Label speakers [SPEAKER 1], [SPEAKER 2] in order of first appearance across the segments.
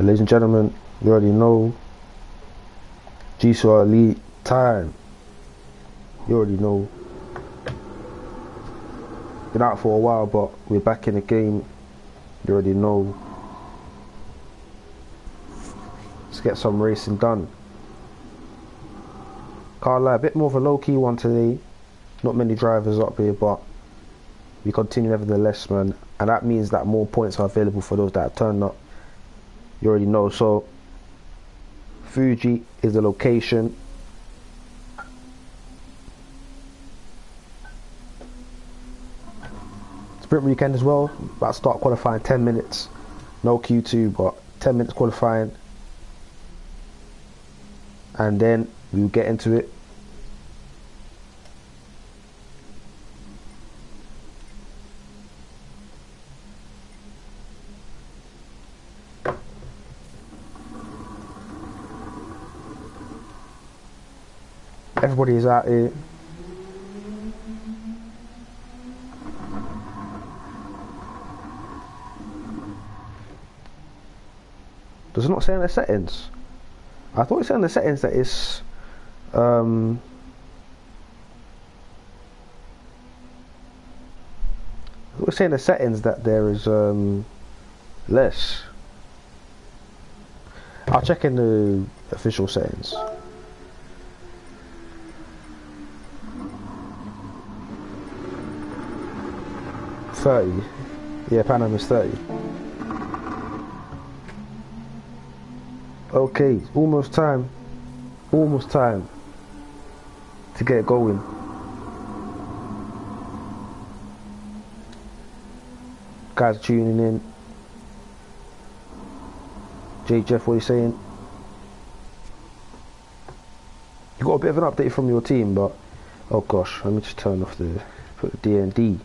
[SPEAKER 1] Ladies and gentlemen, you already know GCOR Elite time. You already know. Been out for a while, but we're back in the game. You already know. Let's get some racing done. Can't lie, a bit more of a low-key one today. Not many drivers up here, but we continue nevertheless, man. And that means that more points are available for those that have turned up. You already know. So Fuji is the location. Sprint weekend as well. About to start qualifying 10 minutes. No Q2, but 10 minutes qualifying. And then we'll get into it. Everybody is out here. Does it not say in the settings? I thought it said in the settings that it's I thought it said in the settings that there is less. I'll check in the official settings. $30. Yeah, Panama's 30. Okay, almost time to get going. Guys tuning in. Jeff, what are you saying? You got a bit of an update from your team, but oh gosh, let me just turn off the D&D.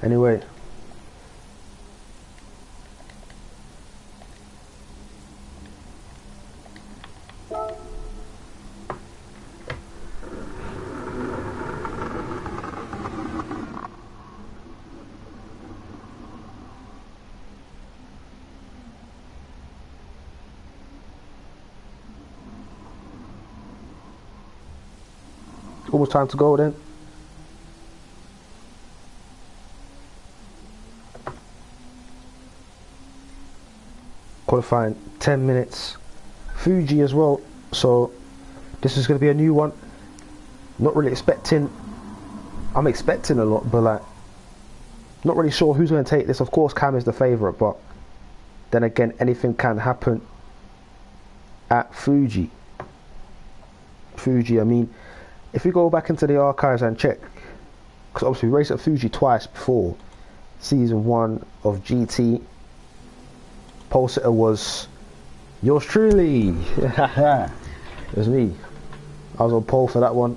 [SPEAKER 1] Anyway, almost time to go then. Qualifying 10 minutes. Fuji as well, so this is going to be a new one. Not really expecting, I'm expecting a lot, but like not really sure who's going to take this. Of course Cam is the favourite, but then again anything can happen at Fuji. I mean, if we go back into the archives and check, because obviously we raced at Fuji twice before, season 1 of GT. Pole sitter was yours truly. It was me. I was on pole for that one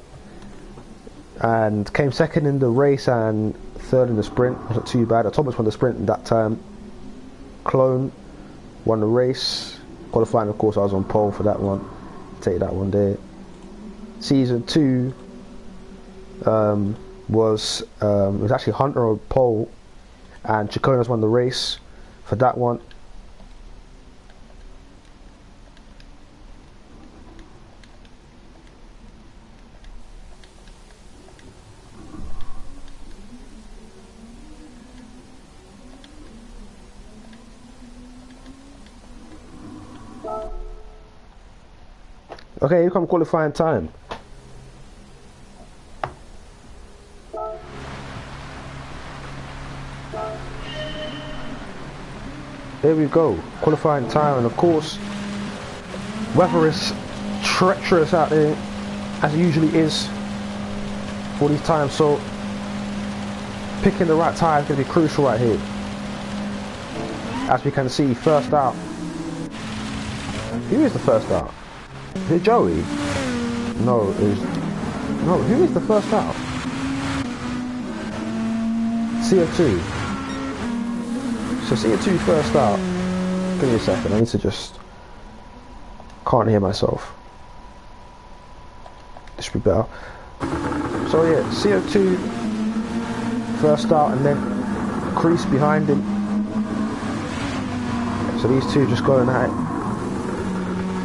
[SPEAKER 1] and came second in the race and third in the sprint. Wasn't too bad. Thomas won the sprint at that time. Clone won the race. Qualifying, of course, I was on pole for that one. Take that one there. Season 2 was it was actually Hunter on pole and Chaconas won the race for that one. Okay, here come qualifying time. There we go, qualifying time, and of course, weather is treacherous out there, as it usually is for these times, so picking the right tyre is going to be crucial right here. As we can see, first out. Who is the first out? Is it Joey? No, who is the first out? CO2. So CO2 first out. Give me a second, I need to just... Can't hear myself. This should be better. So yeah, CO2 first out and then Crease behind him. So these two just going at it.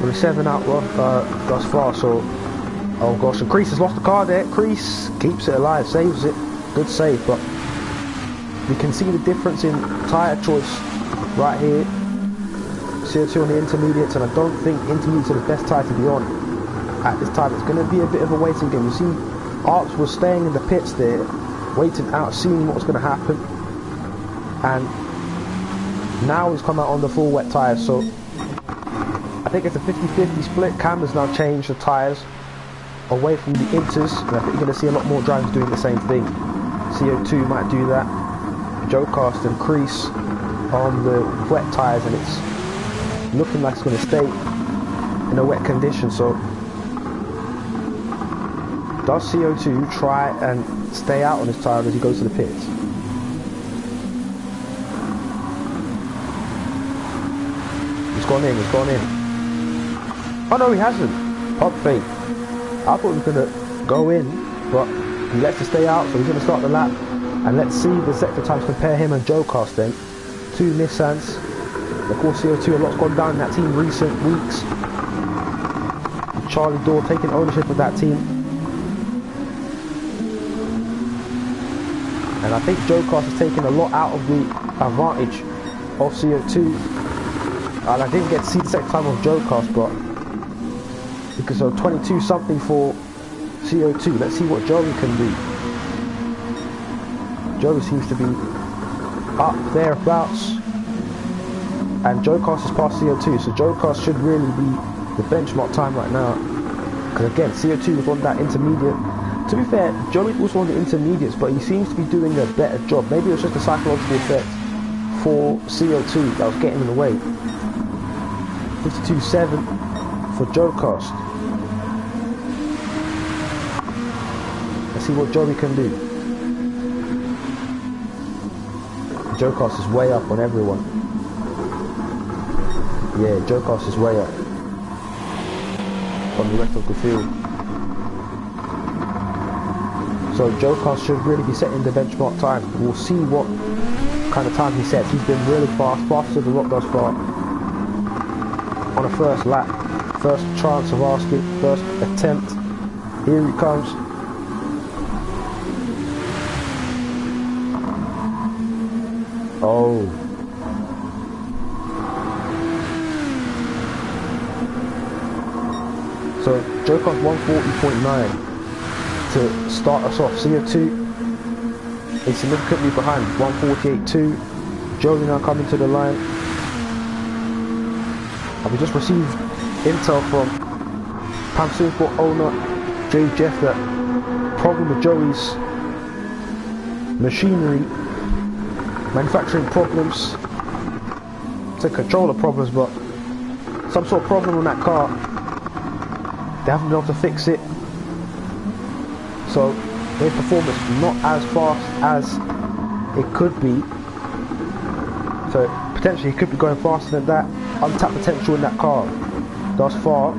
[SPEAKER 1] Only 7 out thus far, so... Oh gosh, and Crease has lost the car there. Crease keeps it alive, saves it. Good save, but we can see the difference in tyre choice right here. CO2 on the intermediates, and I don't think intermediates are the best tyre to be on at this time. It's going to be a bit of a waiting game. You see, Arps was staying in the pits there, waiting out, seeing what was going to happen, and now he's come out on the full wet tyres. So I think it's a 50-50 split. Cam has now changed the tyres away from the inters, and I think you're going to see a lot more drivers doing the same thing. CO2 might do that. Joe Cast and Crease on the wet tyres, and it's looking like it's going to stay in a wet condition. So does CO2 try and stay out on his tyre as he goes to the pits? He's gone in, he's gone in. Oh no, he hasn't. Pump fake. I thought he was going to go in, but he lets it stay out, so he's going to start the lap. And let's see the sector times, compare him and Joe Cast then. 2 Nissans. Of course, CO2, a lot's gone down in that team recent weeks. Charlie Dorr taking ownership of that team. And I think Joe Cast has taken a lot out of the advantage of CO2. And I didn't get to see the second time of Joe Cast, but because of 22 something for CO2. Let's see what Joey can do. Joey seems to be up thereabouts. And Joe Cast has passed CO2, so Joe Cast should really be the benchmark time right now. Because again, CO2 was on that intermediate. To be fair, Joey was on the intermediates, but he seems to be doing a better job. Maybe it was just a psychological effect for CO2 that was getting in the way. 52.7 for Joe Cast. Let's see what Joey can do. Joe Cast is way up on everyone. Yeah, Joe Cast is way up on the rest of the field. So Joe Cast should really be setting the benchmark time. We'll see what kind of time he sets. He's been really fast, faster than the lot thus far. On a first lap, first chance of asking, first attempt. Here he comes. Oh. So Joe Cast 140.9 to start us off. CO2 is significantly behind, 148.2. Joey now coming to the line. And we just received intel from Pam Super owner Jay Jeff that problem with Joey's machinery, manufacturing problems, it's a controller problems, but some sort of problem on that car. They haven't been able to fix it, so their performance not as fast as it could be. So potentially it could be going faster than that. Untapped potential in that car thus far.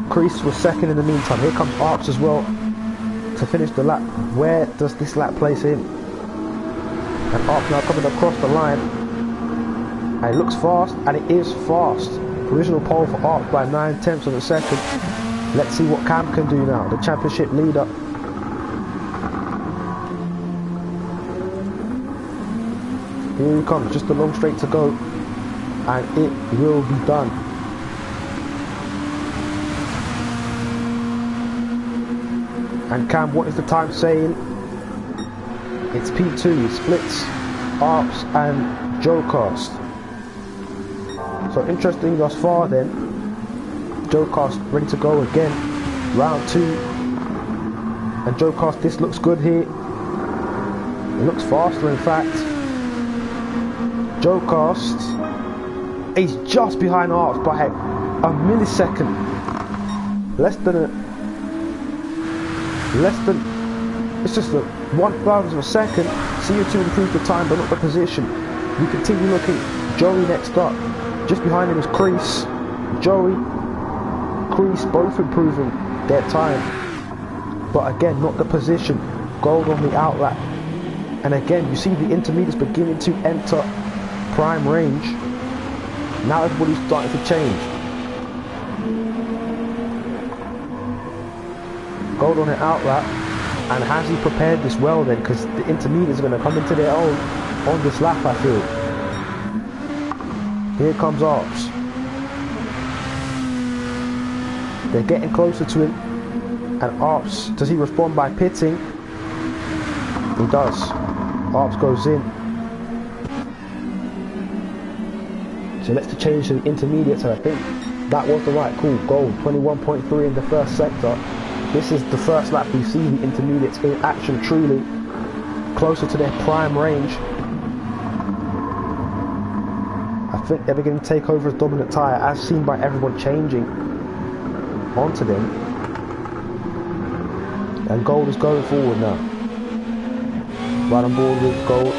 [SPEAKER 1] Crease was second in the meantime. Here comes Arps as well to finish the lap. Where does this lap place him? And Arps now coming across the line, and it looks fast, and it is fast. Provisional pole for Arps by 9/10 of a second. Let's see what Cam can do now, the championship leader. Here he comes, just a long straight to go, and it will be done. And Cam, what is the time saying? It's P2, splits Arps and Joe Cast. So interesting thus far then. Joe Cast ready to go again, round 2, and Joe Cast, this looks good here. It looks faster in fact. Joe Cast, he's just behind Arps by a millisecond, it's just a 1/1000 of a second. CO2 improved the time, but not the position. We continue looking. Joey next up. Just behind him is Crease. Joey, Crease, both improving their time. But again, not the position. Gold on the outlap. And again, you see the intermediates beginning to enter prime range. Now everybody's starting to change. Gold on the outlap. And has he prepared this well then? Because the intermediates are going to come into their own on this lap, I feel. Here comes Arps. They're getting closer to him. And Arps, does he respond by pitting? He does. Arps goes in. So let's change to the intermediates, and I think that was the right call. Gold, 21.3 in the first sector. This is the first lap we see the intermediates in action, truly closer to their prime range. I think they're beginning to take over as dominant tyre, as seen by everyone changing onto them. And Gold is going forward now. Right on board with Gold.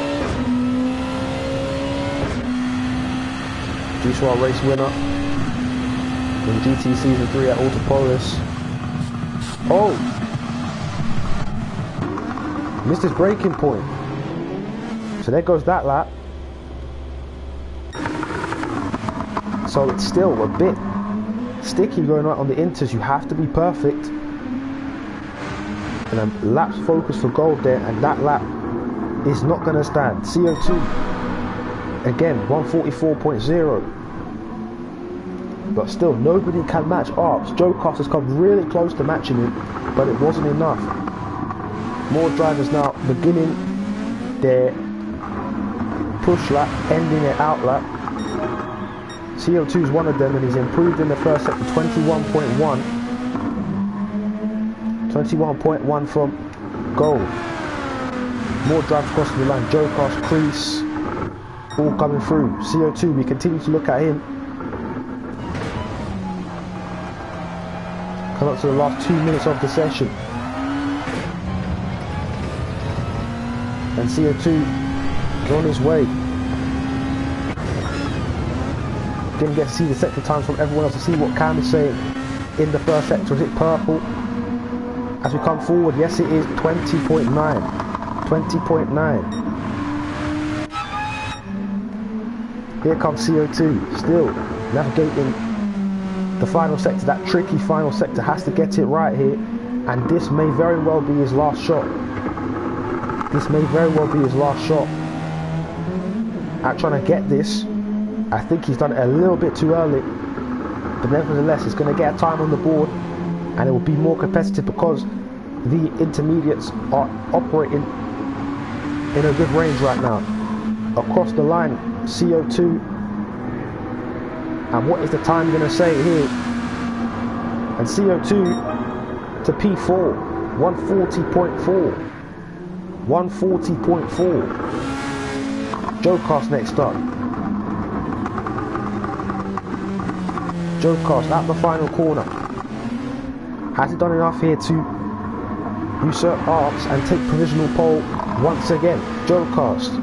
[SPEAKER 1] GCOR race winner in GT Season 3 at Autopolis. Oh! Missed his braking point. So there goes that lap. So it's still a bit sticky going on the inters. You have to be perfect. And a lap's focus for Gold there, and that lap is not going to stand. CO2 again 144.0, but still nobody can match Arps. Joe Cost has come really close to matching him, but it wasn't enough. More drivers now beginning their push lap, ending their out lap. CO2 is one of them, and he's improved in the first sector 21.1. 21.1 from Gold. More drivers crossing the line. Joe Cost, Crease, all coming through. CO2, we continue to look at him. Come up to the last 2 minutes of the session. And CO2 is on his way. Didn't get to see the sector times from everyone else to see what Cam is saying in the first sector. Is it purple? As we come forward, yes it is, 20.9. 20.9. Here comes CO2, still navigating the final sector. That tricky final sector, has to get it right here, and this may very well be his last shot. This may very well be his last shot at trying to get this. I think he's done it a little bit too early, but nevertheless he's going to get a time on the board, and it will be more competitive because the intermediates are operating in a good range right now. Across the line, CO2, and what is the time going to say here? And CO2 to P4, 140.4. 140.4. Joe Cost next up. Joe Cost at the final corner. Has he done enough here to usurp Arps and take provisional pole once again? Joe Cost,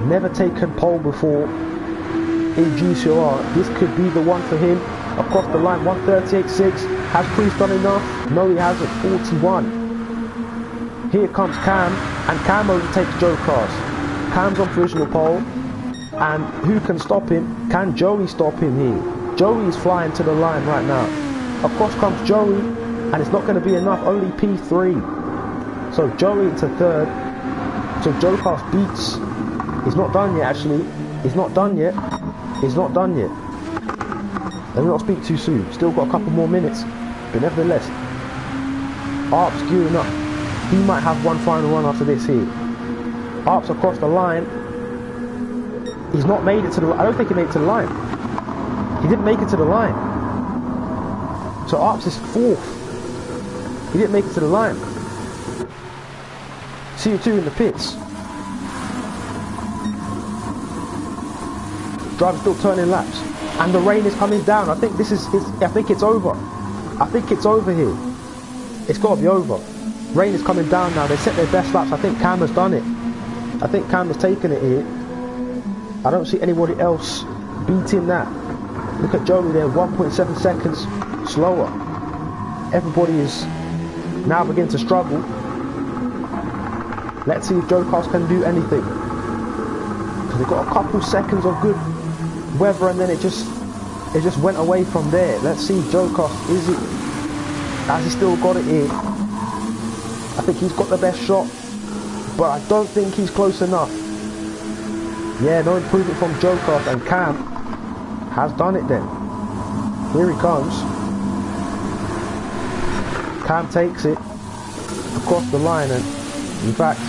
[SPEAKER 1] never taken pole before in GCOR. This could be the one for him. Across the line, 138.6. Has Crease done enough? No, he hasn't. 41. Here comes Cam, and Cam overtakes Joe Cost. Cam's on provisional pole, and who can stop him? Can Joey stop him here? Joey is flying to the line right now. Across comes Joey, and it's not going to be enough, only P3. So Joey into third. So Joe Cost beats. He's not done yet, actually. He's not done yet. He's not done yet. Let me not speak too soon. Still got a couple more minutes. But nevertheless, Arps gearing up. He might have one final run after this here. Arps across the line. He's not made it to the line. I don't think he made it to the line. He didn't make it to the line. So Arps is fourth. He didn't make it to the line. CO2 in the pits. Driver's still turning laps. And the rain is coming down. I think this is, I think it's over. I think it's over here. It's got to be over. Rain is coming down now. They set their best laps. I think Cam has done it. I think Cam has taken it here. I don't see anybody else beating that. Look at Joey there, 1.7 seconds slower. Everybody is now beginning to struggle. Let's see if Joe Cast can do anything. Because they've got a couple seconds of good weather and then it just went away from there. Let's see, Joe Cast, has he still got it here? I think he's got the best shot, but I don't think he's close enough. Yeah, no improvement from Joe Cast, and Cam has done it then. Here he comes. Cam takes it across the line, and in fact,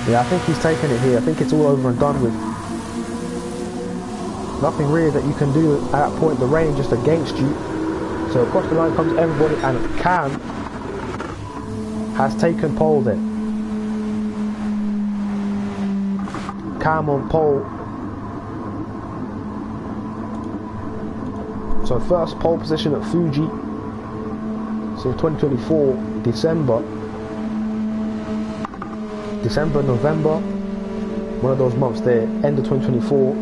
[SPEAKER 1] yeah, I think he's taken it here. I think it's all over and done with. Nothing really that you can do at that point. The rain just against you. So across the line comes everybody, and Cam has taken pole then. Cam on pole. So first pole position at Fuji. So 2024, December, November, one of those months there, end of 2024.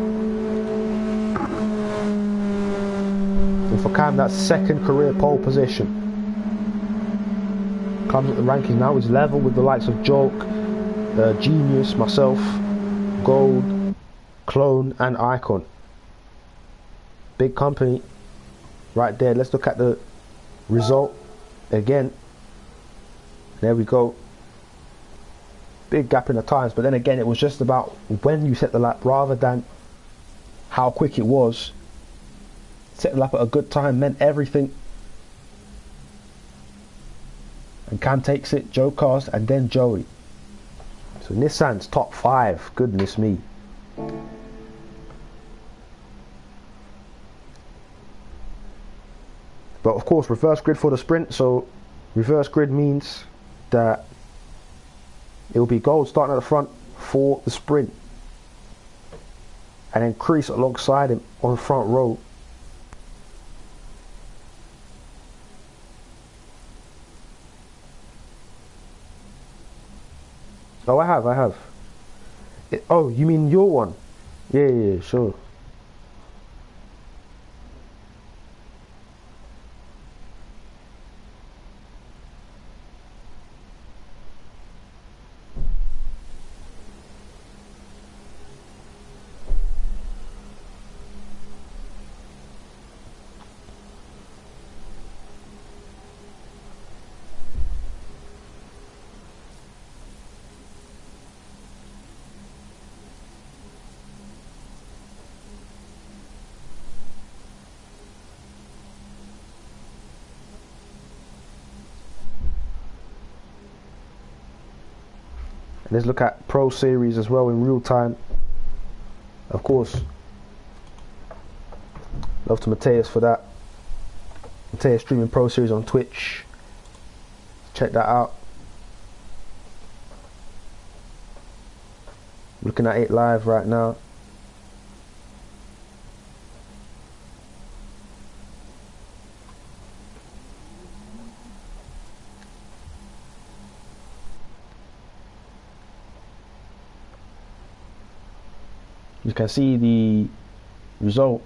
[SPEAKER 1] And for Cam, that's second career pole position. Comes at the ranking now, is level with the likes of Joke, Genius, myself, Gold, Clone and Icon. Big company right there. Let's look at the result again. There we go. Big gap in the times, but then again it was just about when you set the lap rather than how quick it was. Set the lap at a good time meant everything. And Cam takes it, Joe Cast and then Joey. So Nissan's top 5, goodness me. But of course reverse grid for the sprint, so reverse grid means that it will be Gold starting at the front for the sprint, and then Crease alongside him on the front row. Oh, I have. Oh, you mean your one? Yeah, sure. Let's look at Pro Series as well in real time. Of course, love to Mateus for that. Mateus streaming Pro Series on Twitch. Check that out. Looking at it live right now. You can see the result.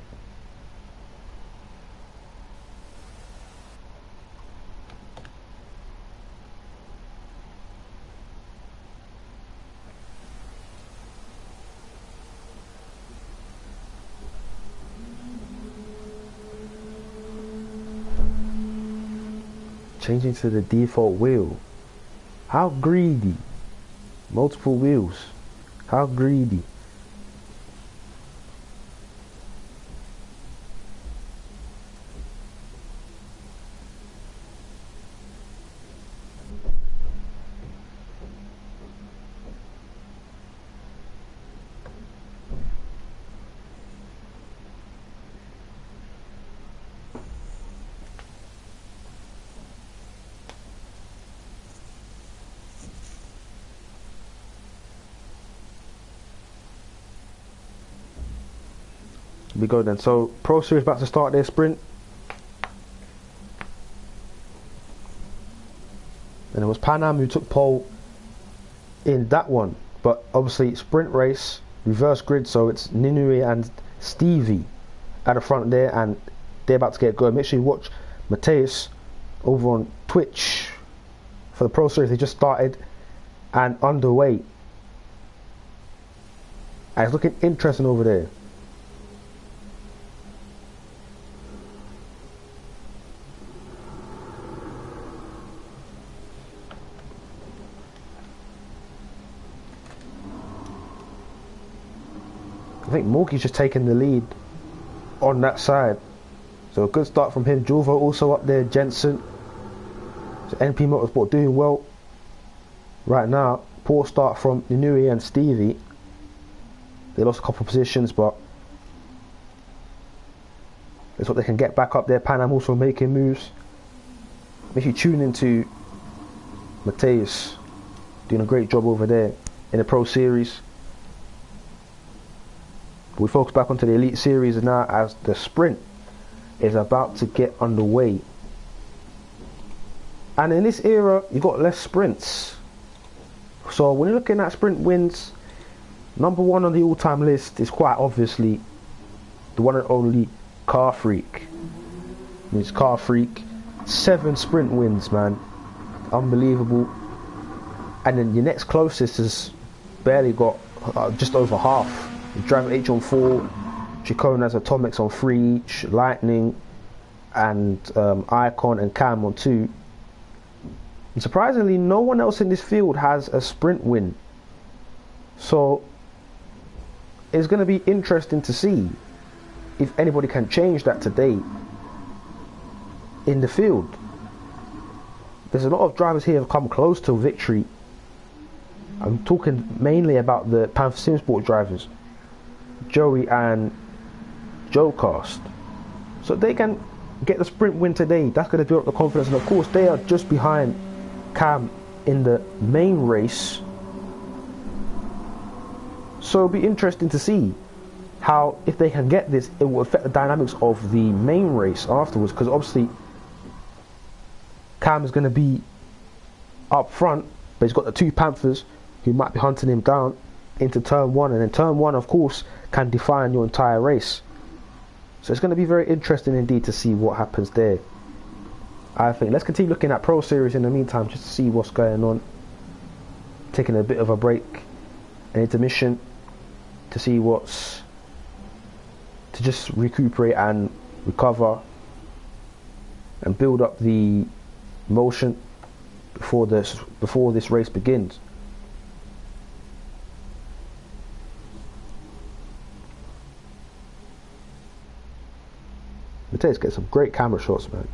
[SPEAKER 1] Changing to the default wheel. How greedy. Multiple wheels. How greedy. We go then. So Pro Series about to start their sprint, and it was Pan Am who took pole in that one. But obviously, sprint race, reverse grid, so it's Ninui and Stevie at the front there, and they're about to get going. Make sure you watch Mateus over on Twitch for the Pro Series. They just started and underway. And it's looking interesting over there. I think Morky's just taking the lead on that side. So a good start from him. Julvo also up there. Jensen. So NP Motorsport doing well right now. Poor start from Ninui and Stevie. They lost a couple of positions, but that's what they can get back up there. Pan Am also making moves. Make sure you tune into Mateus doing a great job over there in the Pro Series. We focus back onto the Elite Series now as the sprint is about to get underway. And in this era, you've got less sprints. So when you're looking at sprint wins, number one on the all-time list is quite obviously the one and only Car Freak. It's Car Freak. 7 sprint wins, man. Unbelievable. And then your next closest has barely got just over half. Driver H on 4, Chicone has Atomics on 3 each, Lightning and Icon and Cam on 2. And surprisingly, no one else in this field has a sprint win. So it's going to be interesting to see if anybody can change that today in the field. There's a lot of drivers here who have come close to victory. I'm talking mainly about the Panther Sim Sport drivers, Joey and Joe Cast. So they can get the sprint win today. That's going to build up the confidence. And of course, they are just behind Cam in the main race. So it'll be interesting to see how, if they can get this, it will affect the dynamics of the main race afterwards. Because obviously, Cam is going to be up front, but he's got the 2 Panthers who might be hunting him down into turn 1, and then turn 1 of course can define your entire race. So it's going to be very interesting indeed to see what happens there. I think let's continue looking at Pro Series in the meantime, just to see what's going on. Taking a bit of a break, an intermission, to see what's, to just recuperate and recover and build up the motion before this race begins. Mateus gets some great camera shots, man.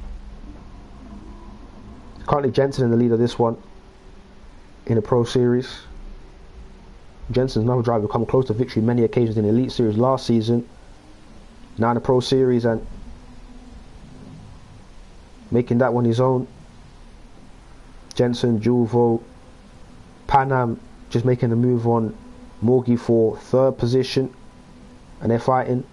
[SPEAKER 1] Currently Jensen in the lead of this one in the Pro Series. Jensen's another driver who come close to victory many occasions in the Elite Series last season. Now in the Pro Series and making that one his own. Jensen, Julvo, Pan Am just making a move on Morgy for 3rd position, and they're fighting.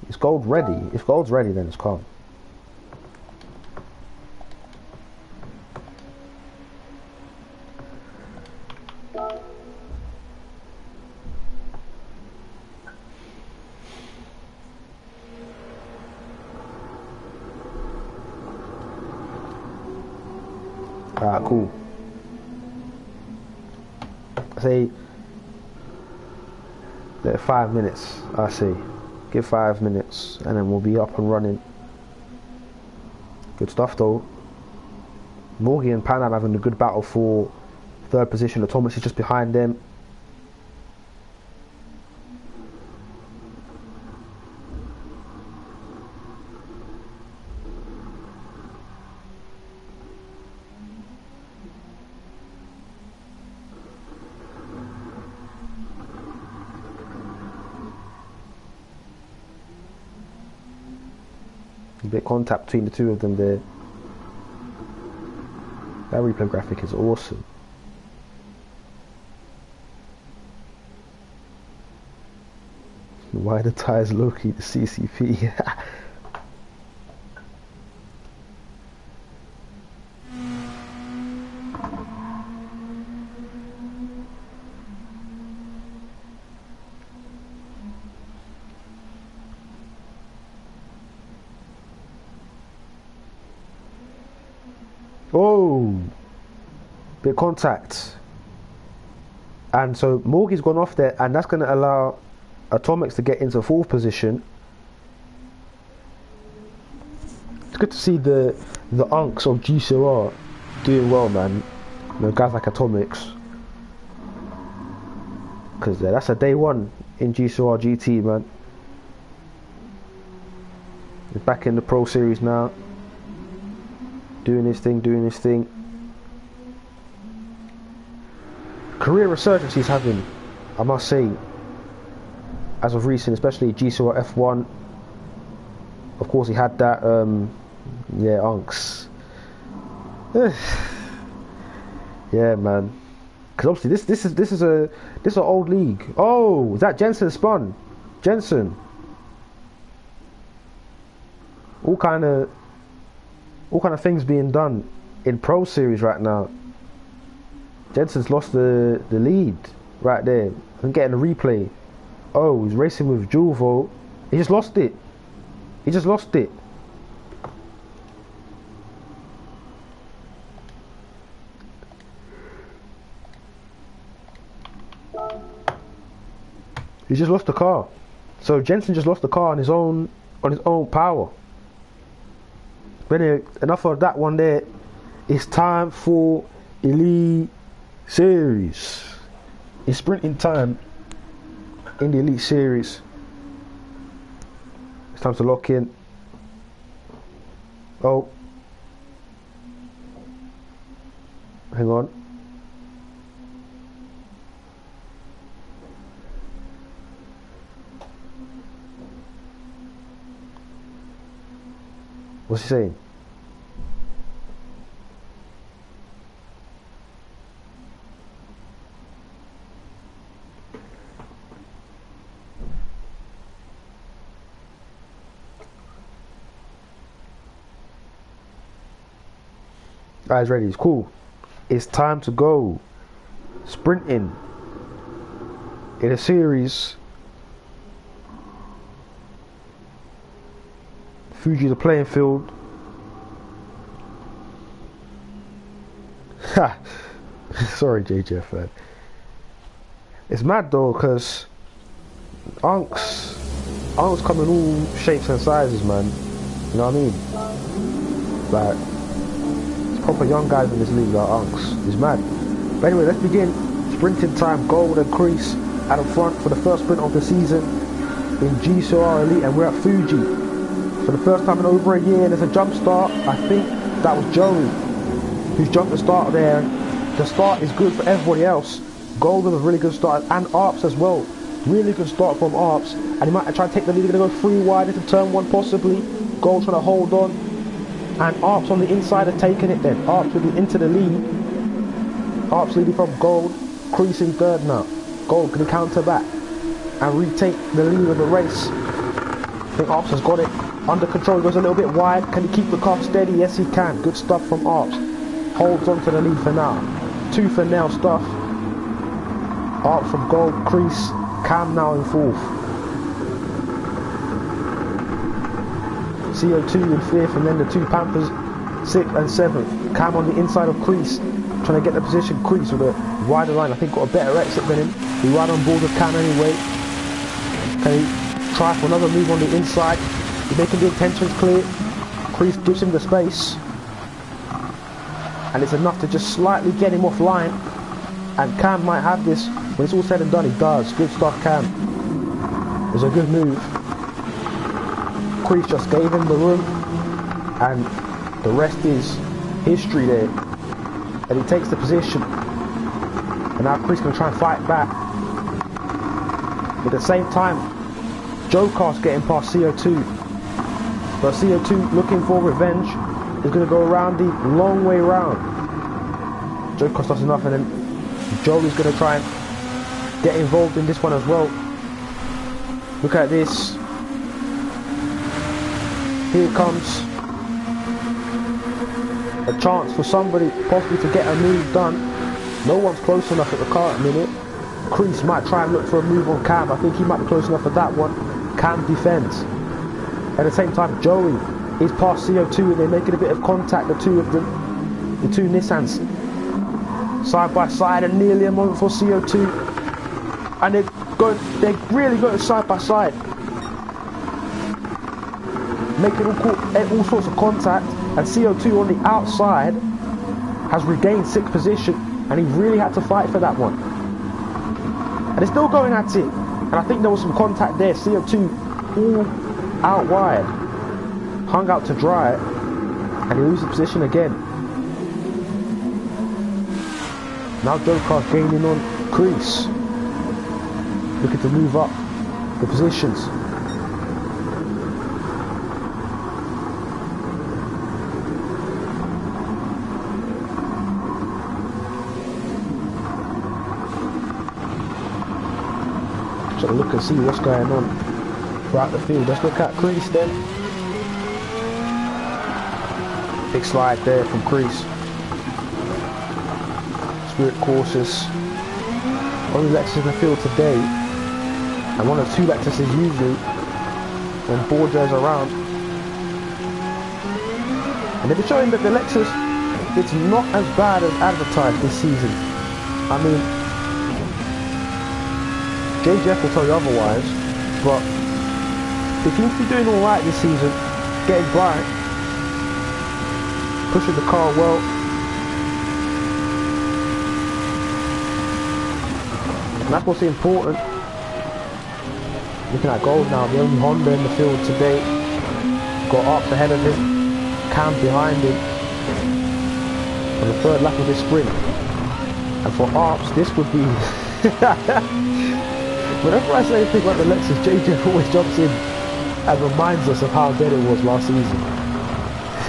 [SPEAKER 1] Is gold ready? If gold's ready, then it's calm. Alright, cool. I say 5 minutes, I say. Give 5 minutes and then we'll be up and running. Good stuff though. Morgy and Pan Am having a good battle for 3rd position. Atomics is just behind them. A bit of contact between the 2 of them there. That replay graphic is awesome. Why the tires low-key the CCP? Oh, bit of contact. And so Morgie's gone off there, and that's going to allow Atomics to get into fourth position. It's good to see the unks of GCOR doing well, man. You know, guys like Atomics. Because that's a day one in GCOR GT, man. He's back in the Pro Series now. Doing his thing, doing his thing. Career resurgence he's having, I must say, as of recent, especially GCOR F1. Of course, he had that, yeah, unks. Yeah, man. Because obviously, this is an old league. Oh, is that Jensen spun? Jensen. All kind of things being done in Pro Series right now. Jensen's lost the lead right there. I'm getting a replay. Oh, he's racing with Julvo. He just lost it. He just lost it. He just lost the car. So Jensen just lost the car on his own power. But anyway, enough of that one there. It's time for Elite Series. It's sprinting time in the Elite Series. It's time to lock in. Oh, hang on. What's he saying? Guys, ready? It's cool. It's time to go. Sprinting in a series. Fuji the playing field. Ha! Sorry, JJF, man. It's mad though, because unks come in all shapes and sizes, man. You know what I mean? Like, it's proper young guys in this league are unks. It's mad. But anyway, let's begin. Sprinting time, golden crease at the front for the first sprint of the season in GCOR Elite, and we're at Fuji. For the first time in over a year, there's a jump start. I think that was Joey who's jumped the start there. The start is good for everybody else. Gold with a really good start, and Arps as well. Really good start from Arps, and he might try to take the lead. He's going to go 3 wide into turn 1 possibly. Gold trying to hold on, and Arps on the inside are taking it then. Arps will be into the lead. Arps leading from Gold, creasing third now. Gold can counter back and retake the lead of the race. I think Arps has got it under control. He goes a little bit wide. Can he keep the car steady? Yes, he can. Good stuff from Arps. Holds on to the lead for now. 2 for now stuff. Arps from Gold, crease. Cam now in 4th. CO2 in 5th, and then the 2 Panthers 6th and 7th. Cam on the inside of crease, trying to get the position. Crease with a wider line. I think got a better exit than him. He right on board with Cam anyway. Can he try for another move on the inside? He's making the intentions clear. Crease gives him the space, and it's enough to just slightly get him offline. And Cam might have this when it's all said and done. He does. Good stuff, Cam. It's a good move. Crease just gave him the room, and the rest is history there. And he takes the position, and now Crease can try and fight back. But at the same time, GCOR's getting past CO2. But CO2 looking for revenge is going to go around the long way round. GCOR does enough, and then Joey's going to try and get involved in this one as well. Look at this. Here comes a chance for somebody possibly to get a move done. No one's close enough at the car at the minute. Crease might try and look for a move on Cam. I think he might be close enough for that one. Cam defends. At the same time, Joey is past CO2, and they're making a bit of contact, the two of them. the two Nissans side by side, and nearly a moment for CO2, and they're really going side by side, making all sorts of contact, and CO2 on the outside has regained 6th position, and he really had to fight for that one, and they're still going at it, and I think there was some contact there. CO2 all out wide, hung out to dry, and he loses position again. Now GCOR gaining on Crease, looking to move up the positions. So look and see what's going on throughout the field. Let's look at Crease then. Big slide there from Crease. Spirit cautious. Only Lexus in the field today, and one of 2 Lexuses usually when Borgia's around. And they've been showing that the Lexus, it's not as bad as advertised this season. I mean, JJF will tell you otherwise, but they seem to be doing alright this season, getting by, pushing the car well. And that's what's important. Looking at Gold now, the only Honda in the field today. Got Arps ahead of him, Cam behind him on the 3rd lap of this sprint. And for Arps, this would be... Whenever I say anything about the Lexus, JJ always jumps in and reminds us of how dead it was last season.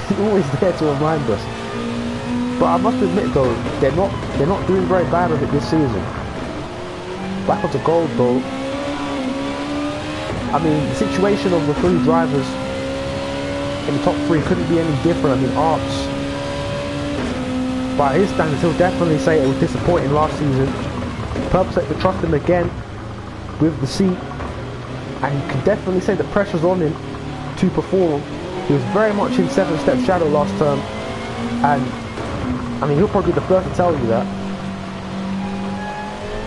[SPEAKER 1] He's always there to remind us. But I must admit though, they're not doing very bad with it this season. Back onto Gold though. I mean, the situation of the 3 drivers in the top 3 couldn't be any different. I mean, Arps, by his standards, he'll definitely say it was disappointing last season. Purpose to trust him again with the seat, and you can definitely say the pressure's on him to perform. He was very much in 7-step shadow last term, and I mean, he'll probably be the first to tell you that.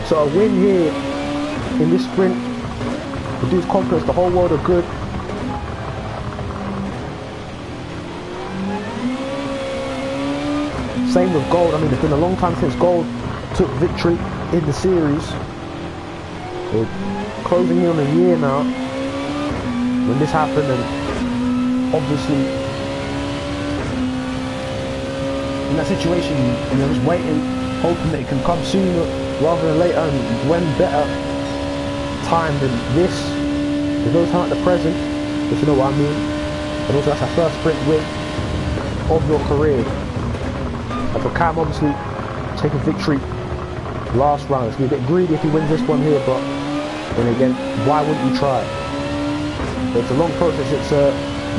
[SPEAKER 1] So a win here in this sprint will do his confidence the whole world of good. Same with Gold. I mean, it's been a long time since Gold took victory in the series. We're closing in on a year now when this happened, and obviously in that situation you're just waiting, hoping that it can come sooner rather than later, and when better time than this. There's no time at the present, if you know what I mean. And also that's our first sprint win of your career. And for Cam, obviously taking victory last round, it's going to be a bit greedy if he wins this one here, but then again, why wouldn't you try? It's a long process, it's a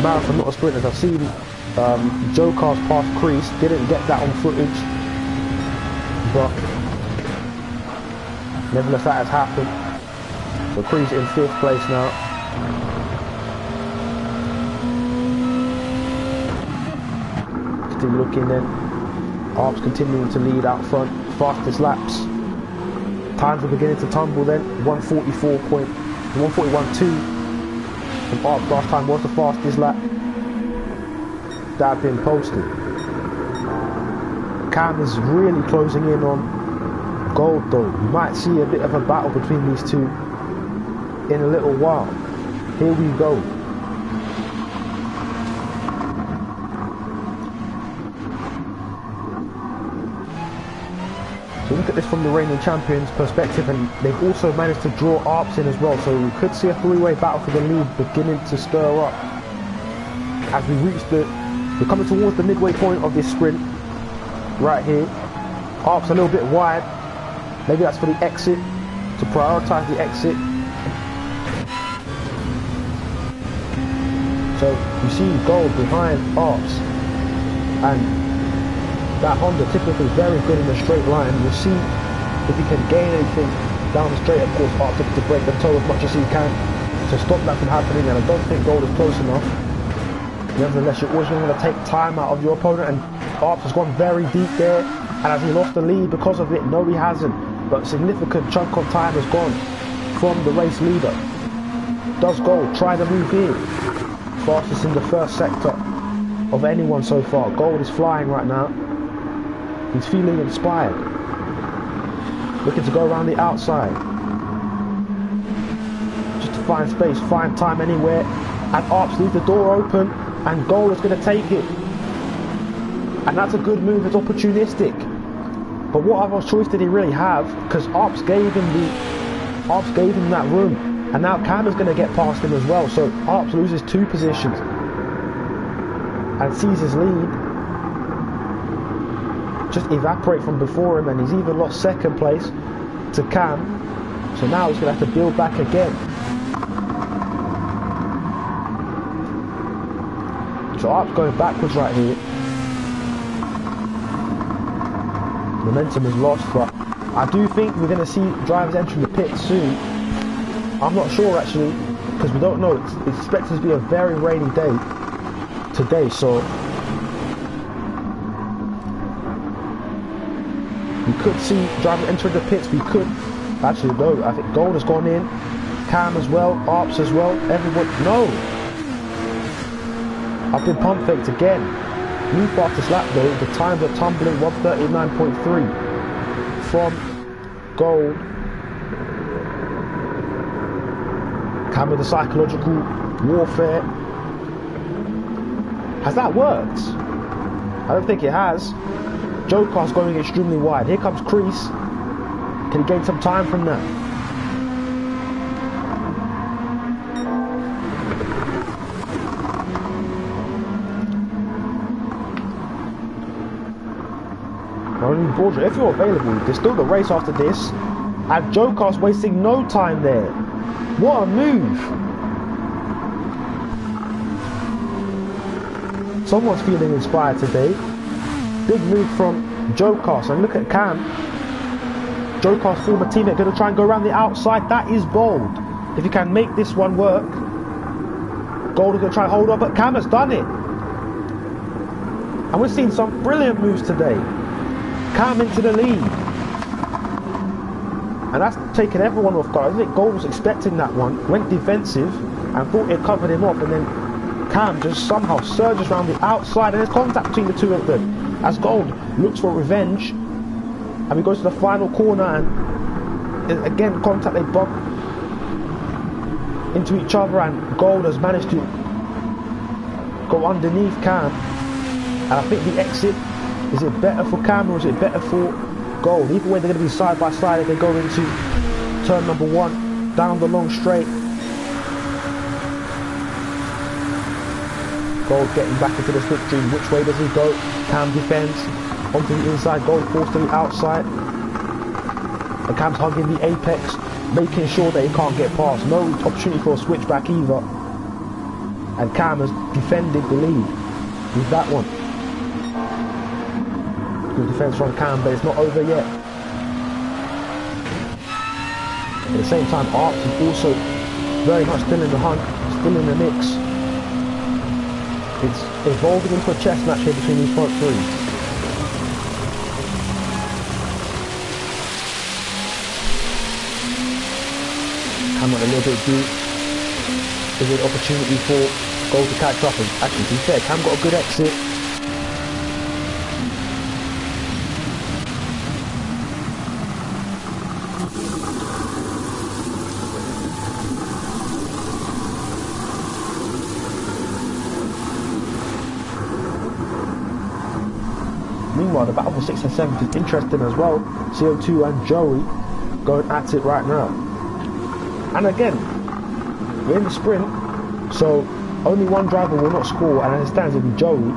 [SPEAKER 1] marathon, not a sprint. As I've seen GCOR's past Crease, didn't get that on footage, but nevertheless that has happened. So Crease in 5th place now. Still looking then, Arps continuing to lead out front, fastest laps. Times are beginning to tumble then, 141.2 from Arps last time was the fastest lap that had been posted. Cam is really closing in on Gold though. You might see a bit of a battle between these two in a little while. Here we go. So look at this from the reigning champions perspective, and they've also managed to draw Arps in as well, so we could see a 3-way battle for the lead beginning to stir up as we're coming towards the midway point of this sprint right here. Arps a little bit wide, maybe that's for the exit, to prioritise the exit. So you see Gold behind Arps, and that Honda typically very good in a straight line. We'll see if he can gain anything down the straight. Of course, Arps looking to break the toe as much as he can to stop that from happening, and I don't think Gold is close enough. Nevertheless, you're always going to take time out of your opponent, and Arps has gone very deep there, and has he lost the lead because of it? No, he hasn't, but a significant chunk of time has gone from the race leader. Does Gold try to move in? Fastest in the first sector of anyone so far. Gold is flying right now. He's feeling inspired. Looking to go around the outside. Just to find space, find time anywhere. And Arps leaves the door open, and Gold is going to take it. And that's a good move, it's opportunistic. But what other choice did he really have? Because Arps gave him that room. And now Cam is going to get past him as well. So Arps loses 2 positions. And sees his lead just evaporate from before him. And he's even lost second place to Cam. So now he's going to have to build back again. So Arps going backwards right here. Momentum is lost, but I do think we're going to see drivers entering the pit soon. I'm not sure actually, because we don't know. It's expected to be a very rainy day today, so we could see drivers entering the pits. We could actually, no, I think Gold has gone in, Cam as well, Arps as well, everyone. No, I've been pump faked again. New fastest lap though, the times are tumbling 139.3 from Gold. Cam with the psychological warfare. Has that worked? I don't think it has. GCOR's going extremely wide. Here comes Crease. Can he gain some time from that? If you're available, there's still the race after this, and GCOR's wasting no time there. What a move! Someone's feeling inspired today. Big move from GCOR. And look at Cam. GCOR's former teammate going to try and go around the outside. That is bold. If you can make this one work. Gold is going to try and hold on, but Cam has done it. And we've seen some brilliant moves today. Cam into the lead. And that's taken everyone off guard. I think Gold was expecting that one. Went defensive and thought it covered him off. And then Cam just somehow surges around the outside. And there's contact between the two of them. As Gold looks for revenge. And we go to the final corner. And again, contact, they bump into each other. And Gold has managed to go underneath Cam. And I think the exit, is it better for Cam or is it better for Gold? Either way, they're going to be side by side as they go into turn number 1 down the long straight. Gold getting back into the slipstream. Which way does he go? Cam defends onto the inside. Gold forced to the outside. And Cam's hugging the apex, making sure that he can't get past. No opportunity for a switchback either. And Cam has defended the lead with that one. Good defense from Cam, but it's not over yet. At the same time, Arps is also very much still in the hunt, still in the mix. It's evolving into a chess match here between these front three. Cam went a little bit deep. Is it an opportunity for Gold to catch up? And actually, to be fair, Cam got a good exit. Meanwhile, the battle for 6th and 7th is interesting as well. CO2 and Joey going at it right now. And again, we're in the sprint, so only one driver will not score, and as it stands, it'll be Joey.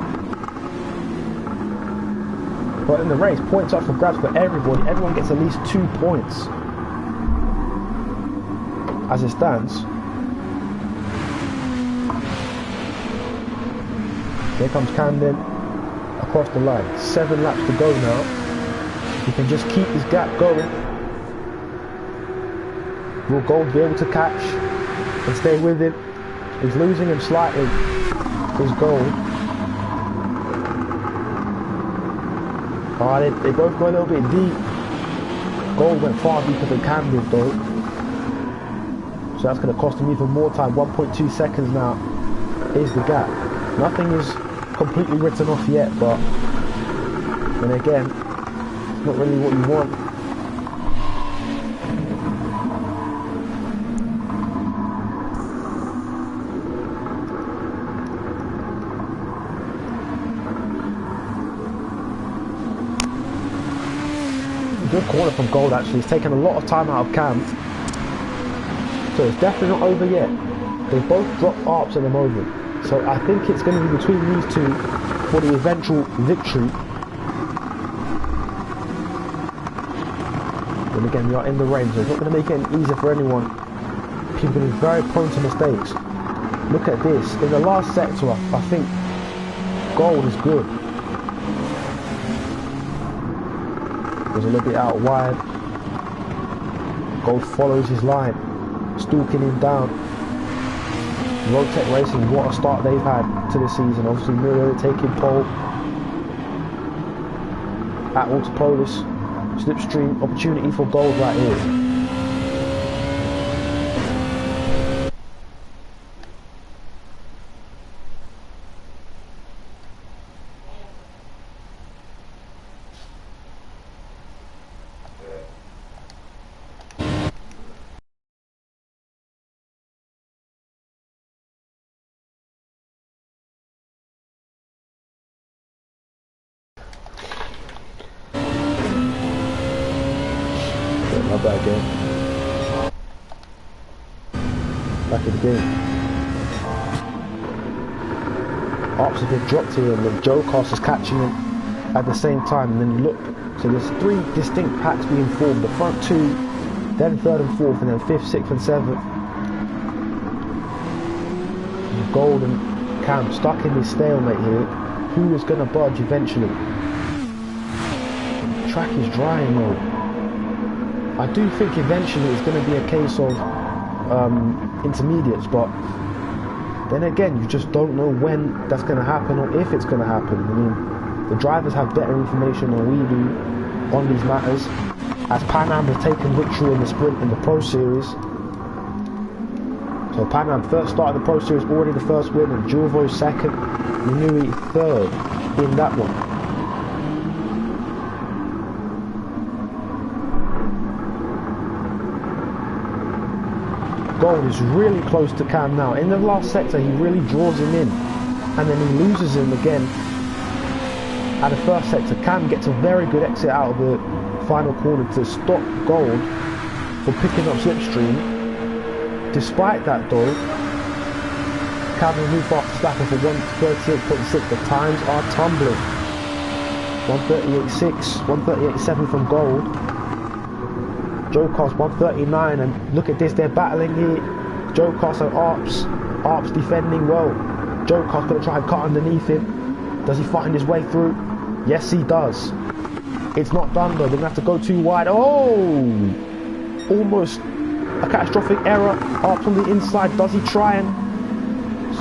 [SPEAKER 1] But in the race, points up for grabs for everybody. Everyone gets at least 2 points. As it stands. Here comes Camden. Across the line, 7 laps to go now. He can just keep his gap going. Will Gold be able to catch and stay with him? He's losing him slightly. Is Gold. Oh, they both go a little bit deep. Gold went far deeper than Cam did though. So that's going to cost him even more time. 1.2 seconds now is the gap. Nothing is completely written off yet, but then again, it's not really what you want. Good corner from Gold actually. He's taken a lot of time out of Cam. So it's definitely not over yet. They both dropped arps at the moment. So I think it's going to be between these two for the eventual victory. But again, we are in the rain, so it's not going to make it any easier for anyone. People are going to be very prone to mistakes. Look at this. In the last sector, I think Gold is good. Was a little bit out wide. Gold follows his line, stalking him down. Roadtech Racing, what a start they've had to this season. Obviously Miro taking pole at Autopolis. Slipstream opportunity for Gold right here. Not bad game. Back in the game. Arps have been dropped here and then GCOR is catching him at the same time, and then you look, so there's three distinct packs being formed. The front two, then third and fourth, and then fifth, sixth and seventh. And Gold and Cam stuck in this stalemate here. Who is going to budge eventually? The track is drying though. I do think eventually it's going to be a case of intermediates, but then again, you just don't know when that's going to happen or if it's going to happen. I mean, the drivers have better information than we do on these matters. As Pan Am has taken victory in the sprint in the Pro Series. So Pan Am first started the Pro Series, already the first win, and Julvo second, Minui third in that one. Gold is really close to Cam now. In the last sector, he really draws him in, and then he loses him again at the first sector. Cam gets a very good exit out of the final corner to stop Gold from picking up Slipstream. Despite that though, Cam will move fast Stacker for 138.6. The times are tumbling. 138.6, 138.7 from Gold. GCOR's 139, and look at this, they're battling here. GCOR and Arps defending well. GCOR's going to try and cut underneath him. Does he find his way through? Yes, he does. It's not done though, they're going to have to go too wide. Oh! Almost a catastrophic error. Arps on the inside, does he try and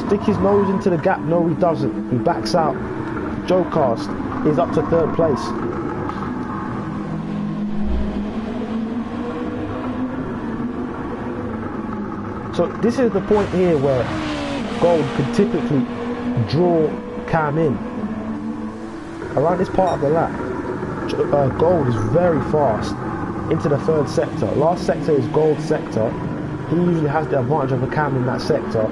[SPEAKER 1] stick his nose into the gap? No, he doesn't. He backs out. GCOR is up to third place. So this is the point here where Gold could typically draw Cam in. Around this part of the lap, Gold is very fast into the third sector. Last sector is Gold's sector. He usually has the advantage of a Cam in that sector.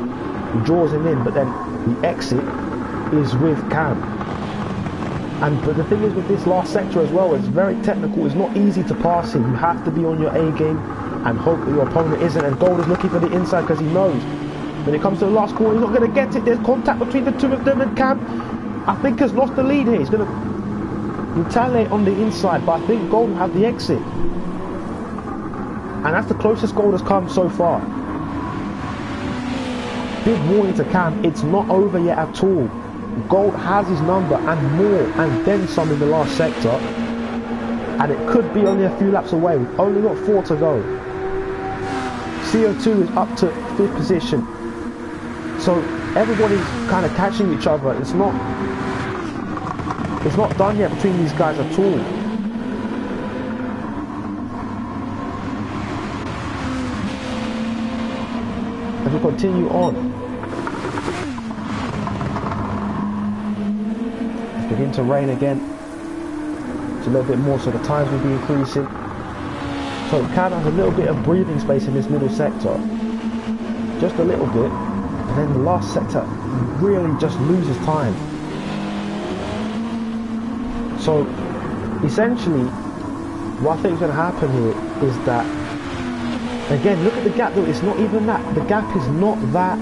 [SPEAKER 1] He draws him in, but then the exit is with Cam. But the thing is with this last sector as well, it's very technical. It's not easy to pass him. You have to be on your A game and hope that your opponent isn't, and Gold is looking for the inside because he knows when it comes to the last corner he's not going to get it. There's contact between the two of them, and Cam, I think, has lost the lead here. He's going to retaliate on the inside, but I think Gold will have the exit, and that's the closest Gold has come so far. Big warning to Cam, it's not over yet at all. Gold has his number and more, and then some in the last sector, and it could be only a few laps away. We've only got 4 to go. CO2 is up to 5th position, so everybody's kind of catching each other. It's not It's not done yet between these guys at all. As we continue on, it's beginning to rain again. It's a little bit more, so the times will be increasing. So Cam has a little bit of breathing space in this middle sector, just a little bit, and then the last sector really just loses time. So essentially, what I think is going to happen here is that, again, look at the gap though, it's not even that, the gap is not that,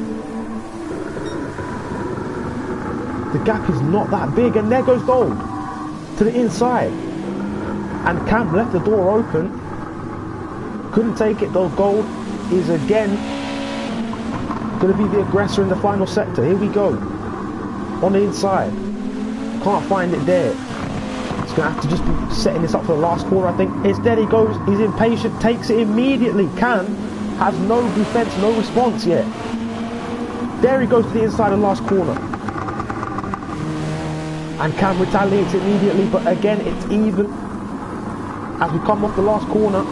[SPEAKER 1] the gap is not that big, and there goes Gold to the inside, and Cam left the door open, couldn't take it though. Gold is again going to be the aggressor in the final sector. Here we go, on the inside, can't find it there. He's going to have to just be setting this up for the last corner, I think. Instead he goes, he's impatient, takes it immediately. Cam has no defense, no response yet. There he goes to the inside of the last corner, and Cam retaliates immediately, but again it's even. As we come off the last corner,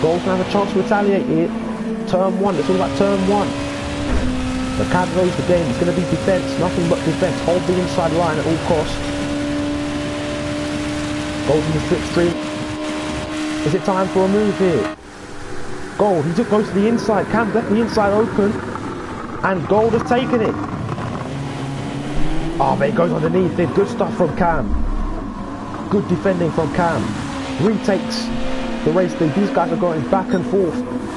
[SPEAKER 1] Gold's going to have a chance to retaliate here. Turn one, it's all about turn one. The Cam knows the game, it's going to be defense, nothing but defense. Hold the inside line at all costs. Gold in the slipstream. Is it time for a move here? Gold, he just goes to the inside. Cam left the inside open, and Gold has taken it. Oh, but it goes underneath it. Good stuff from Cam. Good defending from Cam. Retakes the race lead. These guys are going back and forth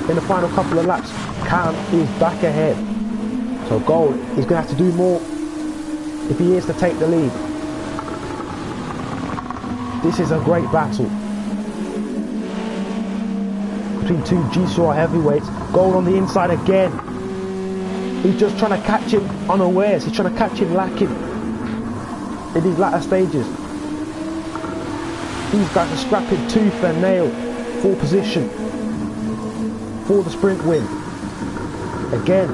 [SPEAKER 1] in the final couple of laps. Cam is back ahead. So Gold is going to have to do more if he is to take the lead. This is a great battle between two GCOR heavyweights. Gold on the inside again. He's just trying to catch him unawares. He's trying to catch him lacking in these latter stages. These guys are scrapping tooth and nail for position, for the sprint win. Again,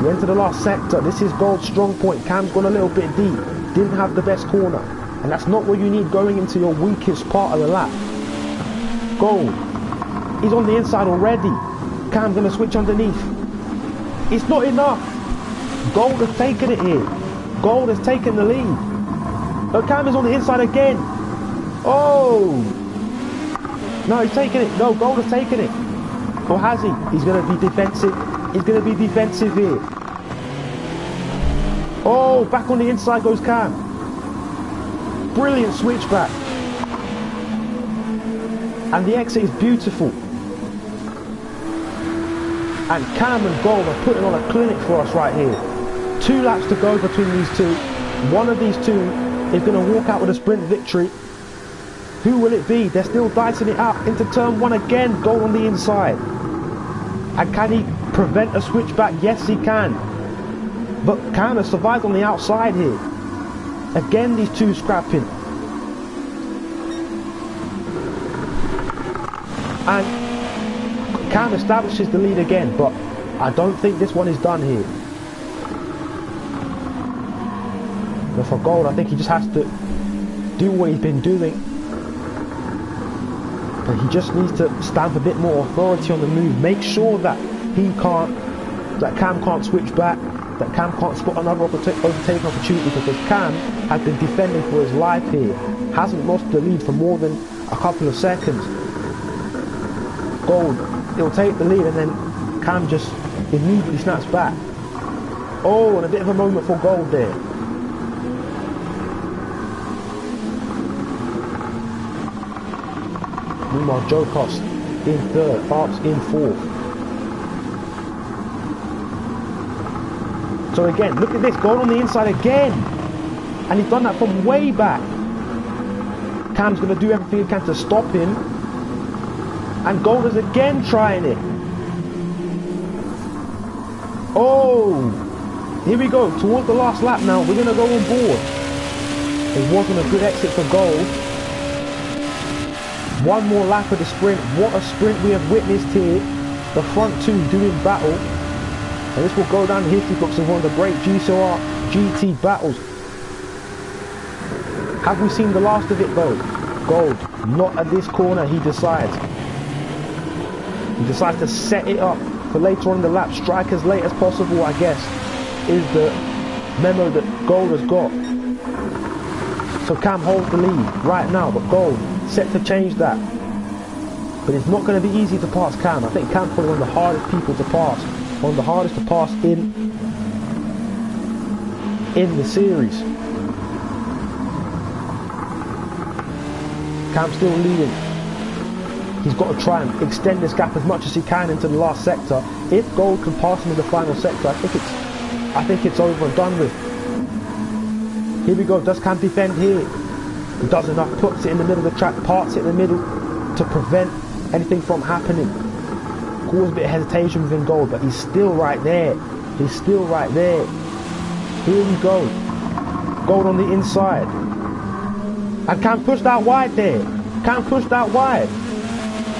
[SPEAKER 1] we enter the last sector. This is Gold's strong point. Cam's gone a little bit deep, didn't have the best corner, and that's not what you need going into your weakest part of the lap. Gold, he's on the inside already. Cam's going to switch underneath. It's not enough. Gold has taken it here. Gold has taken the lead. Oh, Cam is on the inside again. Oh! No, he's taken it. No, Gold has taken it. Or has he? He's going to be defensive. He's going to be defensive here. Oh, back on the inside goes Cam. Brilliant switchback. And the exit is beautiful. And Cam and Gold are putting on a clinic for us right here. 2 laps to go between these two. One of these two is going to walk out with a sprint victory. Who will it be? They're still dicing it out into turn one again. Gold on the inside. And can he prevent a switchback? Yes, he can. But Cam has survived on the outside here. Again, these two scrapping. And Cam establishes the lead again, but I don't think this one is done here. But for Gold, I think he just has to do what he's been doing. But he just needs to stamp a bit more authority on the move. Make sure that Cam can't switch back, that Cam can't spot another overtaking opportunity, because Cam has been defending for his life here. Hasn't lost the lead for more than a couple of seconds. Gold, he'll take the lead, and then Cam just immediately snaps back. Oh, and a bit of a moment for Gold there. Meanwhile, Joe Cost in third, Arps in fourth. So again, look at this, Gold on the inside again. And he's done that from way back. Cam's going to do everything he can to stop him. And Gold is again trying it. Oh, here we go, towards the last lap now. We're going to go on board. It wasn't a good exit for Gold. One more lap of the sprint. What a sprint we have witnessed here. The front two doing battle. And this will go down the history books as one of the great GCOR GT battles. Have we seen the last of it though? Gold, not at this corner, he decides. He decides to set it up for later on in the lap, strike as late as possible, I guess, is the memo that Gold has got. So Cam holds the lead right now, but Gold set to change that. But it's not going to be easy to pass Cam. I think Cam's probably one of the hardest people to pass. One of the hardest to pass in the series. Cam's still leading. He's got to try and extend this gap as much as he can into the last sector. If Gold can pass him in the final sector, I think it's over and done with. Here we go. Does Cam defend here? He does enough. Puts it in the middle of the track. Parts it in the middle to prevent anything from happening. Causes a bit of hesitation within Gold, but he's still right there. He's still right there. Here we go. Gold on the inside. And Cam pushed out wide there. Cam pushed out wide.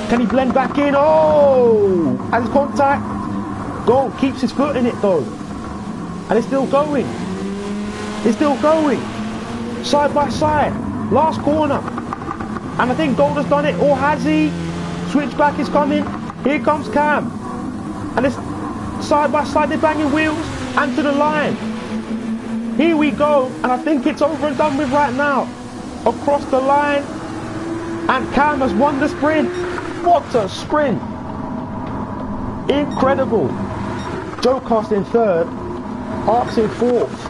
[SPEAKER 1] Can he blend back in? Oh! Has contact. Gold keeps his foot in it though. And it's still going. It's still going. Side by side. Last corner. And I think Gold has done it. Or has he? Switchback is coming. Here comes Cam. And it's side by side. They're banging wheels. And to the line. Here we go. And I think it's over and done with right now. Across the line. And Cam has won the sprint. What a sprint. Incredible. Joe Cost in third. Arcs in fourth.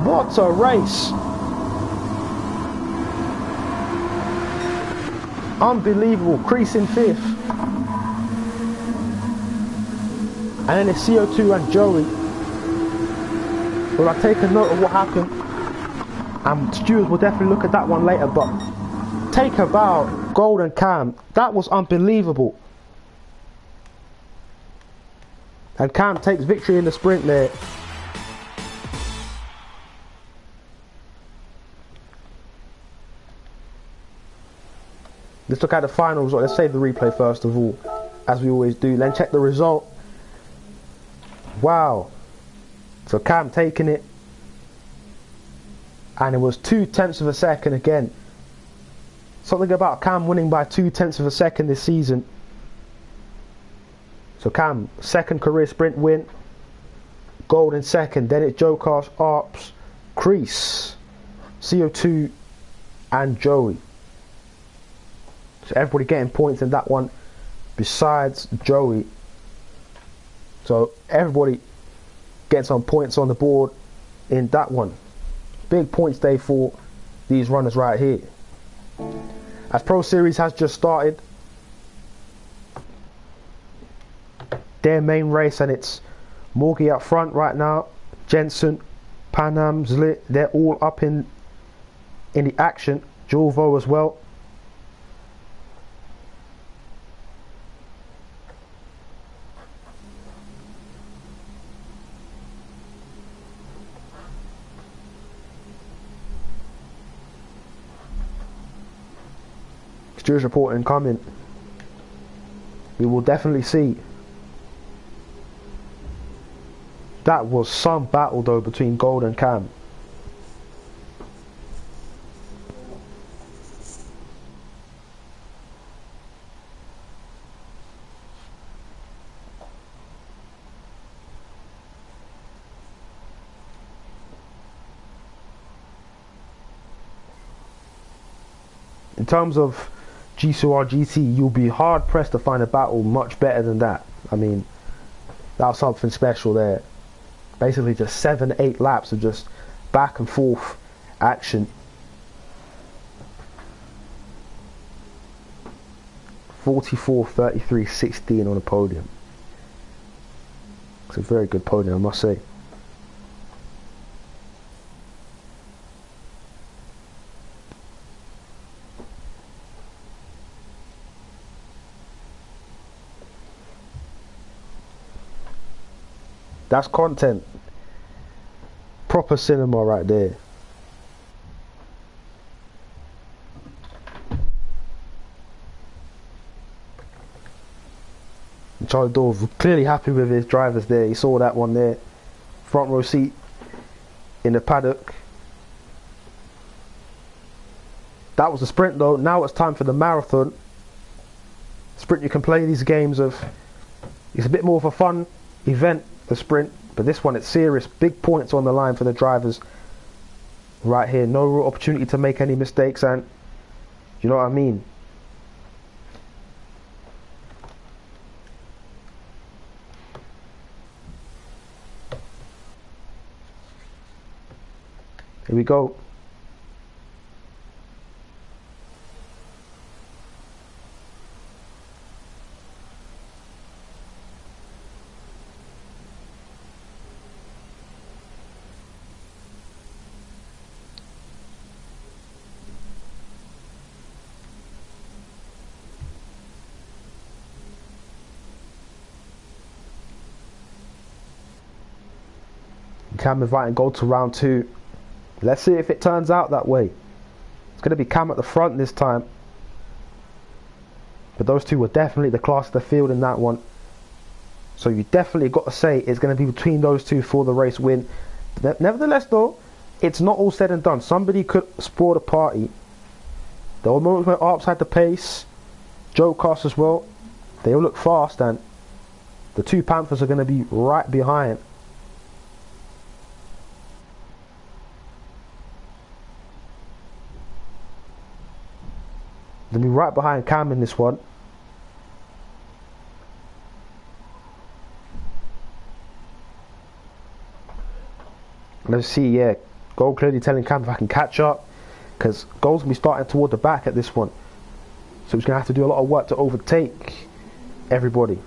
[SPEAKER 1] What a race. Unbelievable. Crease in fifth. And then it's CO2 and Joey. Well, I take a note of what happened. And stewards will definitely look at that one later, but take a bow, Gold and Cam. That was unbelievable. And Cam takes victory in the sprint there. Let's look at the final result. Let's save the replay first of all, as we always do. Then check the result. Wow. So Cam taking it. And it was 0.2 of a second again. Something about Cam winning by 0.2 of a second this season. So Cam, second career sprint win. Gold in second. Then it's Joe Cars, Arps, Crease, CO2 and Joey. So everybody getting points in that one besides Joey. So everybody gets some points on the board in that one. Big points day for these runners right here. As Pro Series has just started their main race, and it's Morgie up front right now. Jensen, Panam, Zlit, they're all up in the action. Julvo as well. Stewards report incoming. We will definitely see. That was some battle though between Gold and Cam. In terms of GCOR GT, you'll be hard pressed to find a battle much better than that. I mean, that was something special there. Basically just 7-8 laps of just back and forth action. 44, 33, 16 on the podium. It's a very good podium, I must say. That's content. Proper cinema right there. Charlie Dove clearly happy with his drivers there. He saw that one there. Front row seat in the paddock. That was the sprint though. Now it's time for the marathon. Sprint, you can play these games of, it's a bit more of a fun event, the sprint, but this one it's serious. Big points on the line for the drivers right here. No real opportunity to make any mistakes, and you know what I mean. Here we go. Cam inviting goal to round 2. Let's see if it turns out that way. It's going to be Cam at the front this time. But those two were definitely the class of the field in that one. So you definitely got to say it's going to be between those two for the race win. Nevertheless though, it's not all said and done. Somebody could spoil the party. The old moments went upside the pace. Joe Cast as well. They all look fast, and the two Panthers are going to be right behind. They'll be right behind Cam in this one. Let's see, yeah. Goal clearly telling Cam if I can catch up, because Goal's going to be starting toward the back at this one. So he's going to have to do a lot of work to overtake everybody.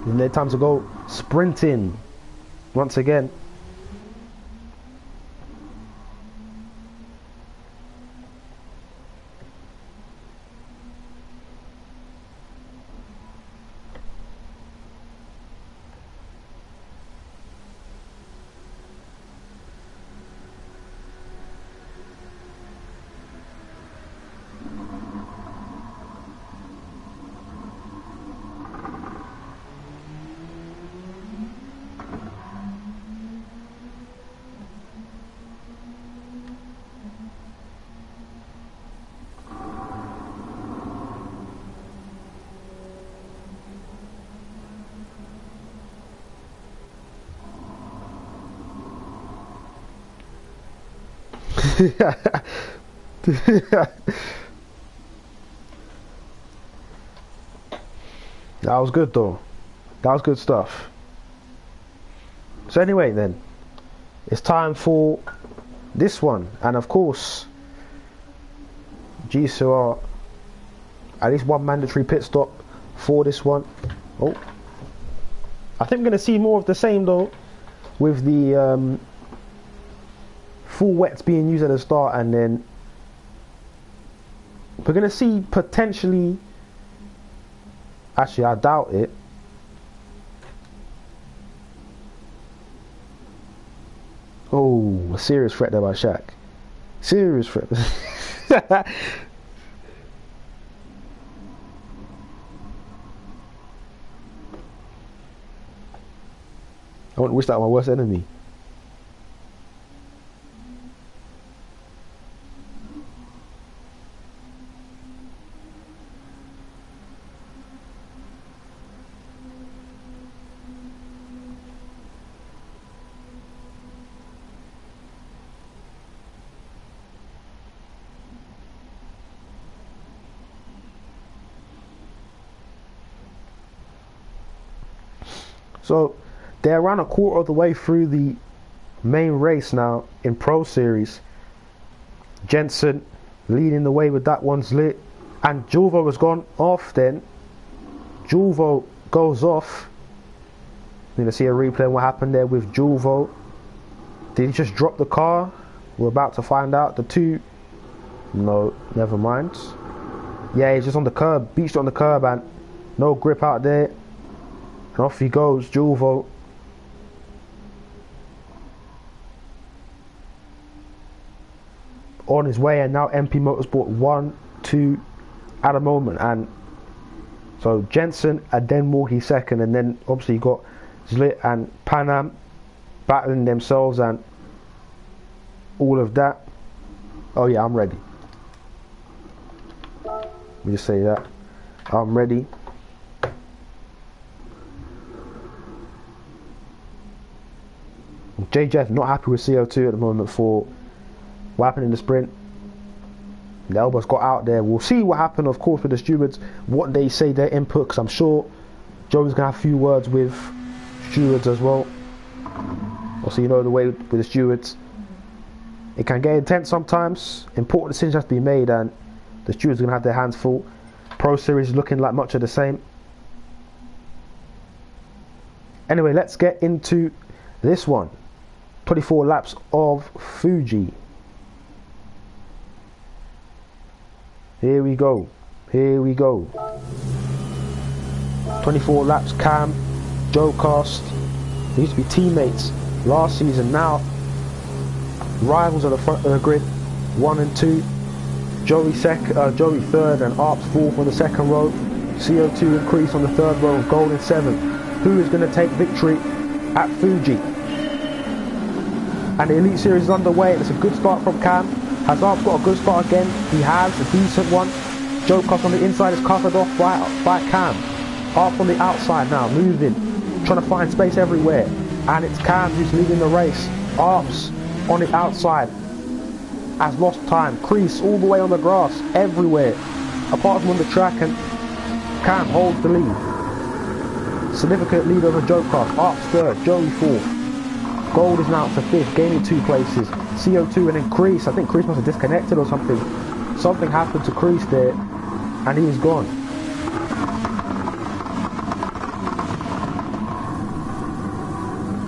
[SPEAKER 1] And then time to go sprinting once again. That was good though. That was good stuff. So anyway then, it's time for this one, and of course GCOR, at least one mandatory pit stop for this one. Oh, I think we're going to see more of the same though, with the full wets being used at the start, and then we're going to see potentially, actually I doubt it, oh, a serious threat there by Shaq. Serious threat. I wouldn't wish that on my worst enemy. So they're around a quarter of the way through the main race now in Pro Series. Jensen leading the way with that one's lit, and Julvo has gone off. Then Julvo goes off. We're gonna see a replay of what happened there with Julvo. Did he just drop the car? We're about to find out. The two, no, never mind. Yeah, he's just on the curb, beached on the curb, and no grip out there. And off he goes, Julvo. On his way, and now MP Motorsport 1, 2 at a moment. And so Jensen and then Morgie second, and then obviously you got Zlit and Panam battling themselves and all of that. Oh yeah, I'm ready. Let me just say that. I'm ready. JJF not happy with CO2 at the moment for what happened in the sprint. The elbows got out there. We'll see what happened, of course, with the stewards, what they say, their input, because I'm sure Joe's going to have a few words with stewards as well. Also, you know the way with the stewards, it can get intense sometimes. Important decisions have to be made, and the stewards are going to have their hands full. Pro Series is looking like much of the same. Anyway, let's get into this one. 24 laps of Fuji. Here we go. Here we go. 24 laps. Cam, Joe Cast. They used to be teammates last season. Now rivals at the front of the grid. 1 and 2. Joey third and Arps fourth on the second row. CO2 increase on the third row. And Golden 7. Who is going to take victory at Fuji? And the Elite Series is underway. It's a good start from Cam. Has Arps got a good start again? He has, a decent one. Joe Cost on the inside is covered off by Cam. Arps on the outside now, moving, trying to find space everywhere. And it's Cam who's leading the race. Arps on the outside has lost time. Crease all the way on the grass, everywhere, apart from on the track, and Cam holds the lead. Significant lead over Joe Cost. Arps third, Joey fourth. Gold is now to fifth, gaining 2 places. CO2 and then Crease. I think Crease must have disconnected or something. Something happened to Crease there, and he is gone.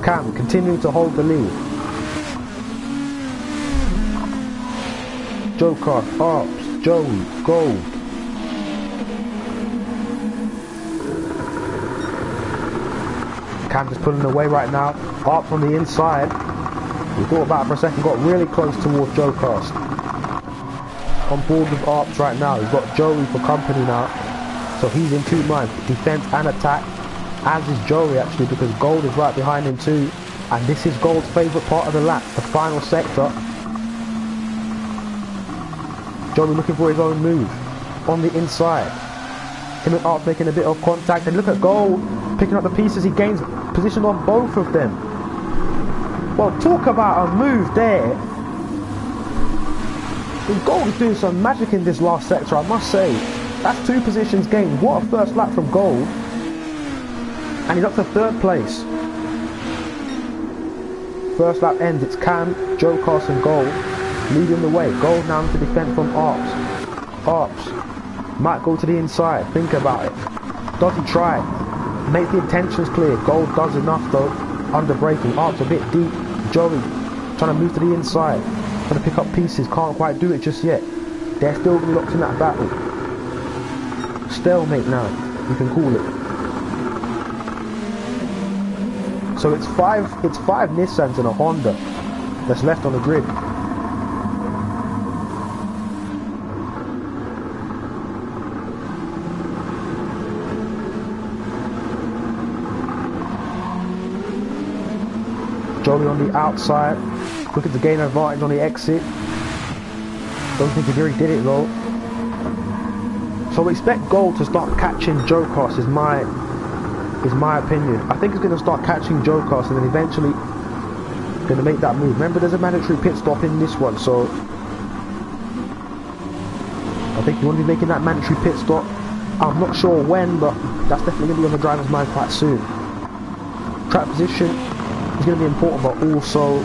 [SPEAKER 1] Cam continuing to hold the lead. Joe Cast, Arps, Joey, Gold. Cam just pulling away right now. Arps on the inside. We thought about it for a second, got really close towards Joe Cast. On board with Arps right now. He's got Joey for company now. So he's in 2 minds, defense and attack. As is Joey actually, because Gold is right behind him too. And this is Gold's favourite part of the lap, the final sector. Joey looking for his own move on the inside. Him and Arps making a bit of contact, and look at Gold picking up the pieces. He gains position on both of them. Well, talk about a move there. Gold is doing some magic in this last sector, I must say. That's 2 positions gained. What a first lap from Gold. And he's up to 3rd place. First lap ends. It's Cam, Joe Cast and Gold leading the way. Gold now to defend from Arps. Arps might go to the inside. Think about it. Does he try? Make the intentions clear. Gold does enough though. Under braking. Arps a bit deep. Joey trying to move to the inside. Trying to pick up pieces. Can't quite do it just yet. They're still going to be locked in that battle. Stalemate now. You can call it. So it's five Nissans and a Honda that's left on the grid. Joey on the outside, looking to gain advantage on the exit. Don't think he really did it though. So we expect Gold to start catching Joe Cast is my opinion. I think he's going to start catching Joe Cast and then eventually going to make that move. Remember, there's a mandatory pit stop in this one, so I think you want to be making that mandatory pit stop. I'm not sure when, but that's definitely going to be on the driver's mind quite soon. track position is going to be important, but also,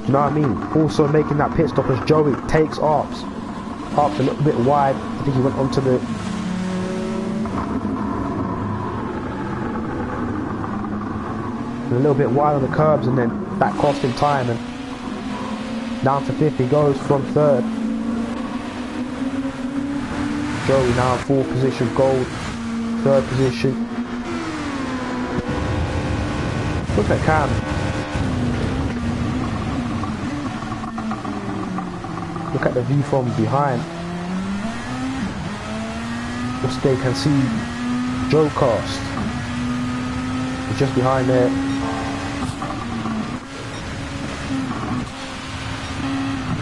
[SPEAKER 1] you know what I mean? Also making that pit stop as Joey takes Arps. Arps a little bit wide. I think he went onto the... a little bit wide on the curbs, and then that cost him time, and down to 5th he goes from 3rd. Joey now in 4th position, Gold 3rd position. Look at Cam. Look at the view from behind. Just they can see Joe Cast. He's just behind there.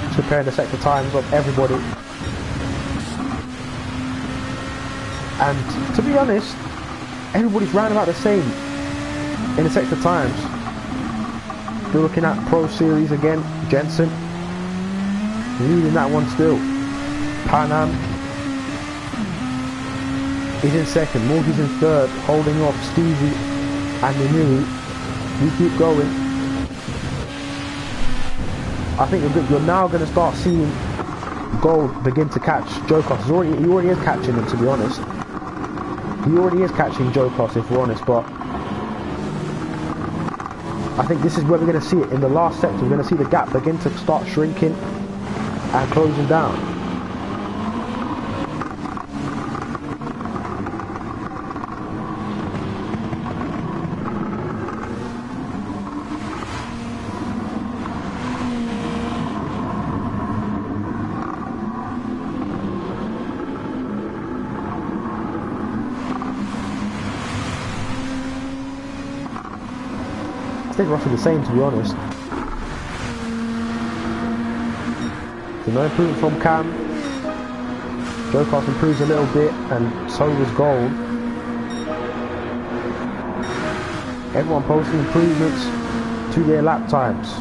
[SPEAKER 1] Just comparing the sector times of everybody. And to be honest, everybody's round about the same in the sector times. We're looking at Pro Series again. Jensen leading that one still. Panam is in 2nd. Morgie's in 3rd, holding off Stevie and Nini. We keep going. I think you're now going to start seeing Gold begin to catch Joe Cost. He already is catching him, to be honest. He already is catching Joe Cost, if we're honest, but I think this is where we're going to see it in the last sector. We're going to see the gap begin to start shrinking and closing down. I think roughly the same, to be honest. So no improvement from Cam. Joe Cast improves a little bit, and so does Gold. Everyone posting improvements to their lap times.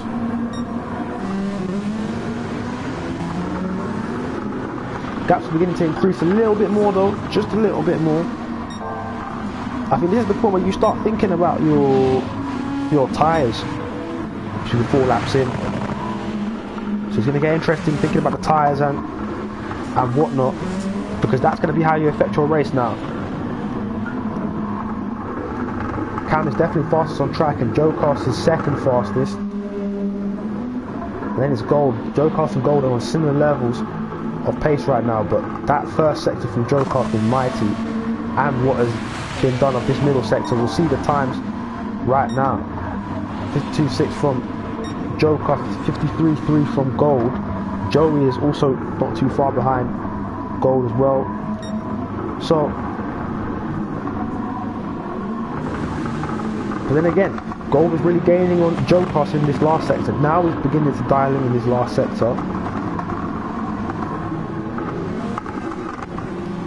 [SPEAKER 1] Gaps are beginning to increase a little bit more though, just a little bit more. I think this is the point where you start thinking about your tyres to the 4 laps in. So it's going to get interesting thinking about the tyres and whatnot, because that's going to be how you affect your race now. Cam is definitely fastest on track, and Joe Cast is 2nd fastest. And then it's Gold. Joe Cast and Gold are on similar levels of pace right now, but that first sector from Joe Cast was mighty, and what has been done of this middle sector, we'll see the times right now. 52.6 from Joe Cast, 53.3 from Gold. Joey is also not too far behind Gold as well. So, but then again, Gold is really gaining on Joe Cast in this last sector. Now he's beginning to dial in this last sector.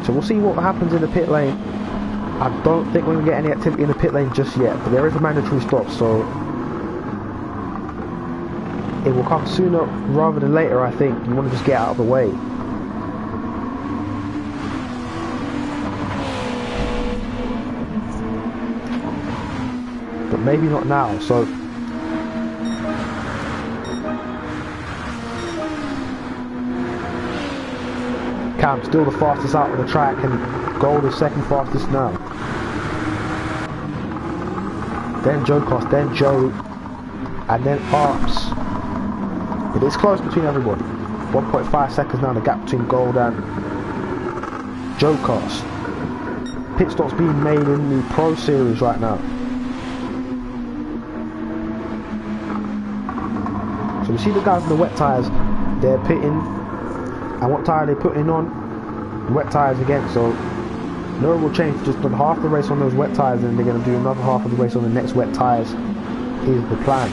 [SPEAKER 1] So we'll see what happens in the pit lane. I don't think we're going to get any activity in the pit lane just yet, but there is a mandatory stop, so it will come sooner rather than later. I think you want to just get out of the way. But maybe not now, so Cam still the fastest out on the track, and Gold is 2nd fastest now. Then Joe Cast, then Joe, and then Arps. It is close between everybody. 1.5 seconds now, the gap between Gold and Joe Cast. Pit stops being made in the Pro Series right now. So we see the guys in the wet tyres, they're pitting, and what tyre are they putting on? Wet tyres again, so no real change, just done half the race on those wet tyres, and they're going to do another half of the race on the next wet tyres is the plan.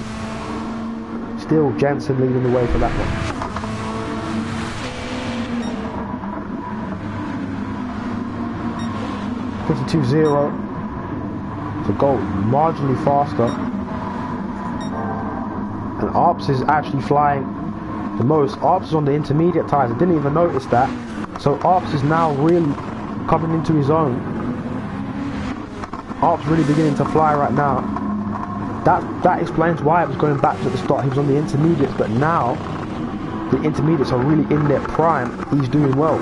[SPEAKER 1] Still Jensen leading the way for that one. .52.0 for Gold, marginally faster, and Arps is actually flying the most. Arps is on the intermediate tyres, I didn't even notice that, so Arps is now really coming into his own. Arp's really beginning to fly right now. That explains why it was going back to the start. He was on the intermediates, but now the intermediates are really in their prime. He's doing well.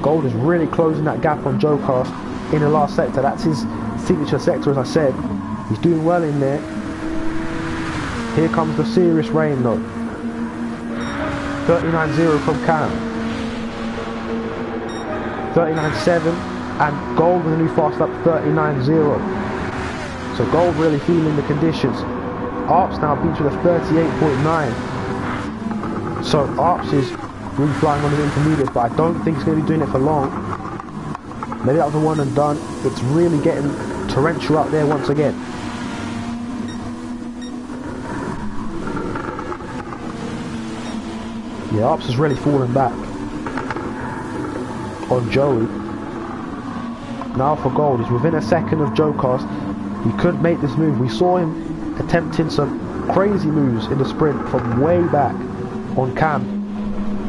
[SPEAKER 1] Gold is really closing that gap on Joecast in the last sector. That's his signature sector, as I said. He's doing well in there. Here comes the serious rain though. 39.0 from Cam. 39.7, and Gold with a new fast lap 39.0. So Gold really feeling the conditions. Arps now beats with a 38.9. So Arps is really flying on the intermediates, but I don't think he's going to be doing it for long. Maybe that was a one and done. It's really getting torrential out there once again. Yeah, Arps is really falling back on Joey. Now for Gold, he's within a second of Joecast. He could make this move. We saw him attempting some crazy moves in the sprint from way back on Cam.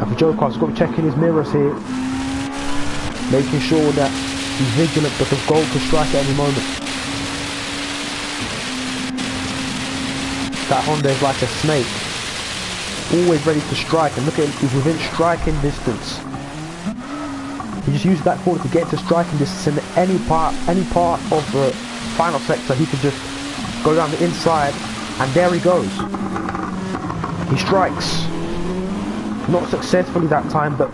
[SPEAKER 1] And for Joecast, he's got to be checking his mirrors here, making sure that he's vigilant because Gold could strike at any moment. That Honda is like a snake, always ready to strike, and look at him, he's within striking distance. He just used that corner to get to striking distance in any part of the final sector. He could just go down the inside, and there he goes. He strikes. Not successfully that time, but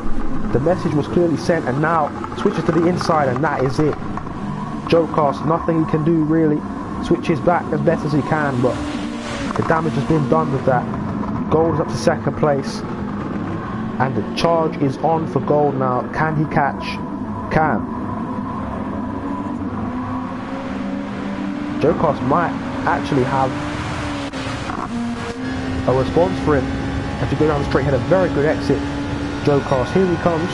[SPEAKER 1] the message was clearly sent, and now switches to the inside, and that is it. Joecast, nothing he can do really. Switches back as best as he can, but the damage has been done with that. Gold is up to second place, and the charge is on for Gold now. Can he catch Cam? Joecast might actually have a response for him. If you go down the straight, had a very good exit. Joecast, here he comes.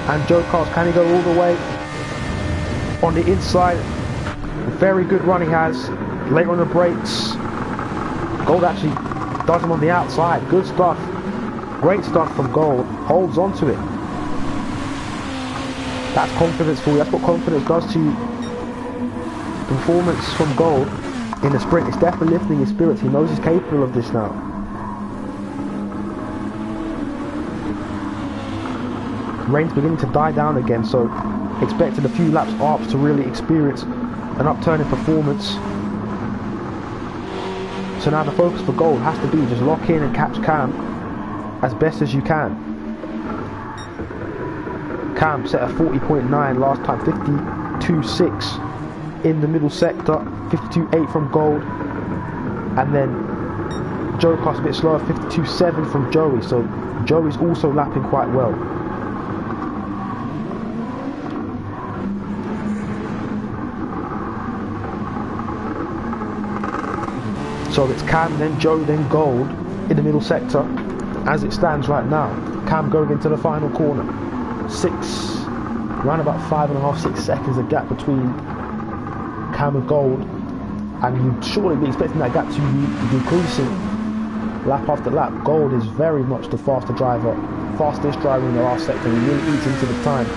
[SPEAKER 1] And Joecast, can he go all the way on the inside? Very good run he has. Later on the brakes, Gold actually does him on the outside. Good stuff. Great stuff from Gold. Holds on to it. That's confidence for you. That's what confidence does to you. Performance from Gold in the sprint is definitely lifting his spirits. He knows he's capable of this now. Rain's beginning to die down again, so expected a few laps Arps to really experience an upturn in performance. So now the focus for Gold has to be just lock in and catch Cam as best as you can. Cam set a 40.9 last time, 52.6 in the middle sector, 52.8 from Gold, and then Joecast a bit slower, 52.7 from Joey, so Joey's also lapping quite well. So it's Cam, then Joey, then Gold in the middle sector as it stands right now. Cam going into the final corner. Around about 5.5, 6 seconds a gap between Cam and Gold. And you'd surely be expecting that gap to be decreasing lap after lap. Gold is very much the fastest driver in the last sector. He really eats into the time.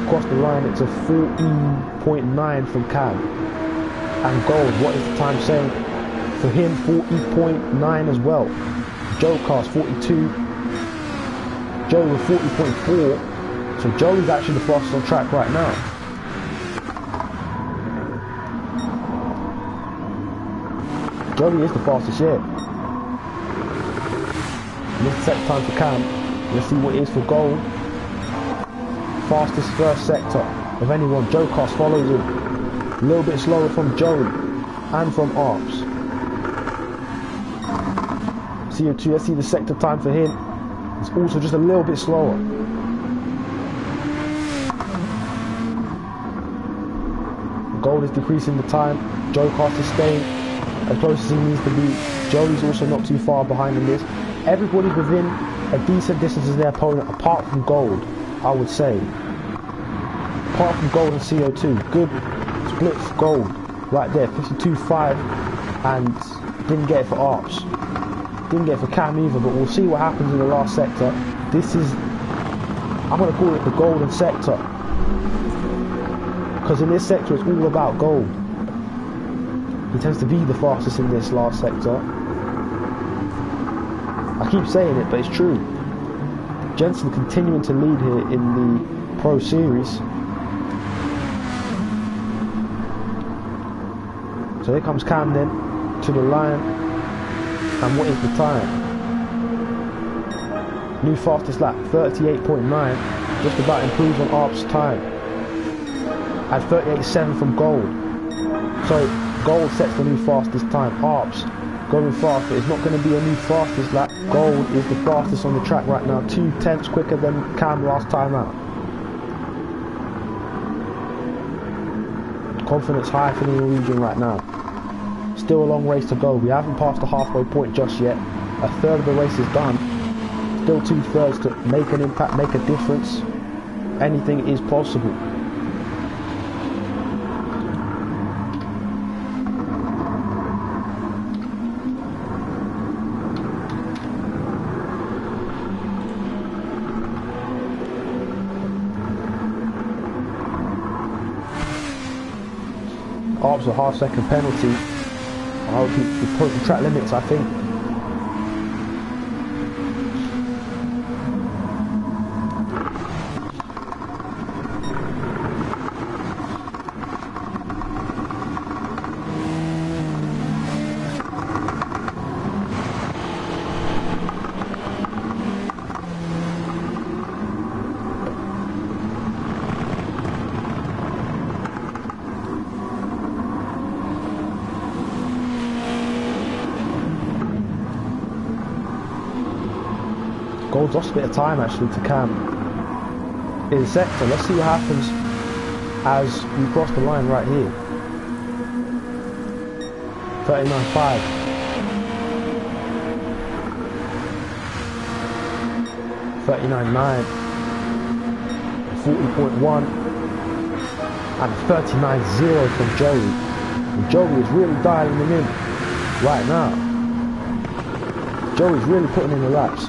[SPEAKER 1] Across the line, it's a 14.9 from Cam. And Gold, what is the time saying? For him, 40.9 as well. Joecast 42. Joey with 40.4. So Joey's actually the fastest on track right now. Joey is the fastest yet. This is second time for Cam. Let's see what it is for Gold. Fastest first sector of anyone. Joecast follows him. A little bit slower from Joey and from Arps. CO2, let's see the sector time for him. It's also just a little bit slower. Gold is decreasing the time. Joecast is staying as close as he needs to be. Joey's also not too far behind in this. Everybody's within a decent distance of their opponent, apart from Gold, I would say. Apart from Gold and CO2. Good split for Gold right there, 52.5, and didn't get it for Arps. Didn't get it for Cam either, but we'll see what happens in the last sector. This is I'm going to call it the golden sector, because in this sector it's all about gold. He tends to be the fastest in this last sector. I keep saying it, but it's true. Jensen continuing to lead here in the Pro Series. So here comes Cam then to the line, and what is the time? New fastest lap, 38.9, just about improves on Arp's time. At 38.7 from Gold. So Gold sets the new fastest time. Arp's going faster. It's not going to be a new fastest lap. Gold is the fastest on the track right now, 2/10 quicker than Cam last time out. Confidence high for the Norwegian right now. Still a long race to go. We haven't passed the halfway point just yet. A third of the race is done. Still 2/3 to make an impact, make a difference. Anything is possible. Arp's a half-second penalty. I hope he put the track limits, I think. Gold's lost a bit of time actually to Cam in sector. Let's see what happens as we cross the line right here. 39.5. 39.9. 40.1. And 39.0 from Joey. And Joey is really dialing them in right now. Joey's really putting in the laps.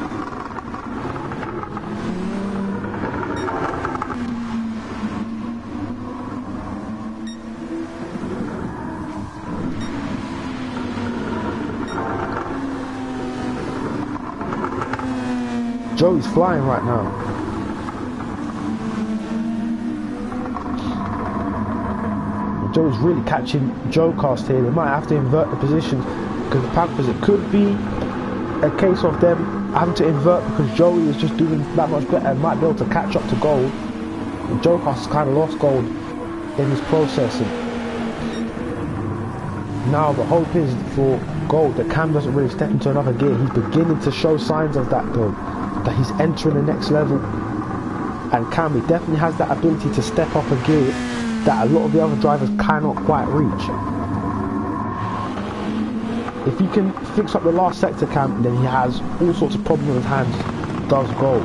[SPEAKER 1] Joey's flying right now. Joey's really catching Joe Cast here. They might have to invert the positions because the Panthers, it could be a case of them having to invert because Joey is just doing that much better and might be able to catch up to Gold. And Joe Cast has kind of lost Gold in this process. And now the hope is for Gold that Cam doesn't really step into another gear. He's beginning to show signs of that though. That he's entering the next level, and Cam, he definitely has that ability to step up a gear that a lot of the other drivers cannot quite reach. If he can fix up the last sector, Cam, then he has all sorts of problems on his hands. Does Gold.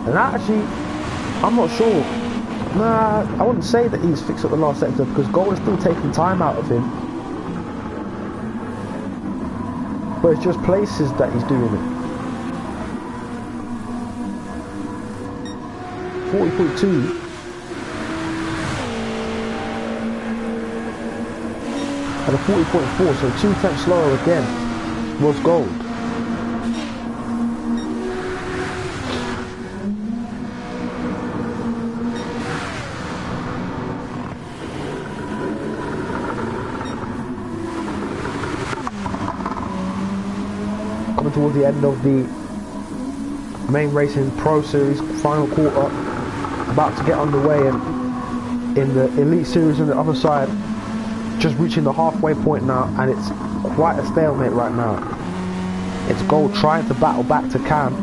[SPEAKER 1] And actually, I'm not sure. Nah, I wouldn't say that he's fixed up the last sector because Gold is still taking time out of him. But it's just places that he's doing it. 40.2. And a 40.4, so 2/10 slower again was Gold. Coming towards the end of the main racing Pro Series final quarter, about to get underway, and in the Elite Series on the other side, just reaching the halfway point now, and it's quite a stalemate right now. It's Gold trying to battle back to Cam.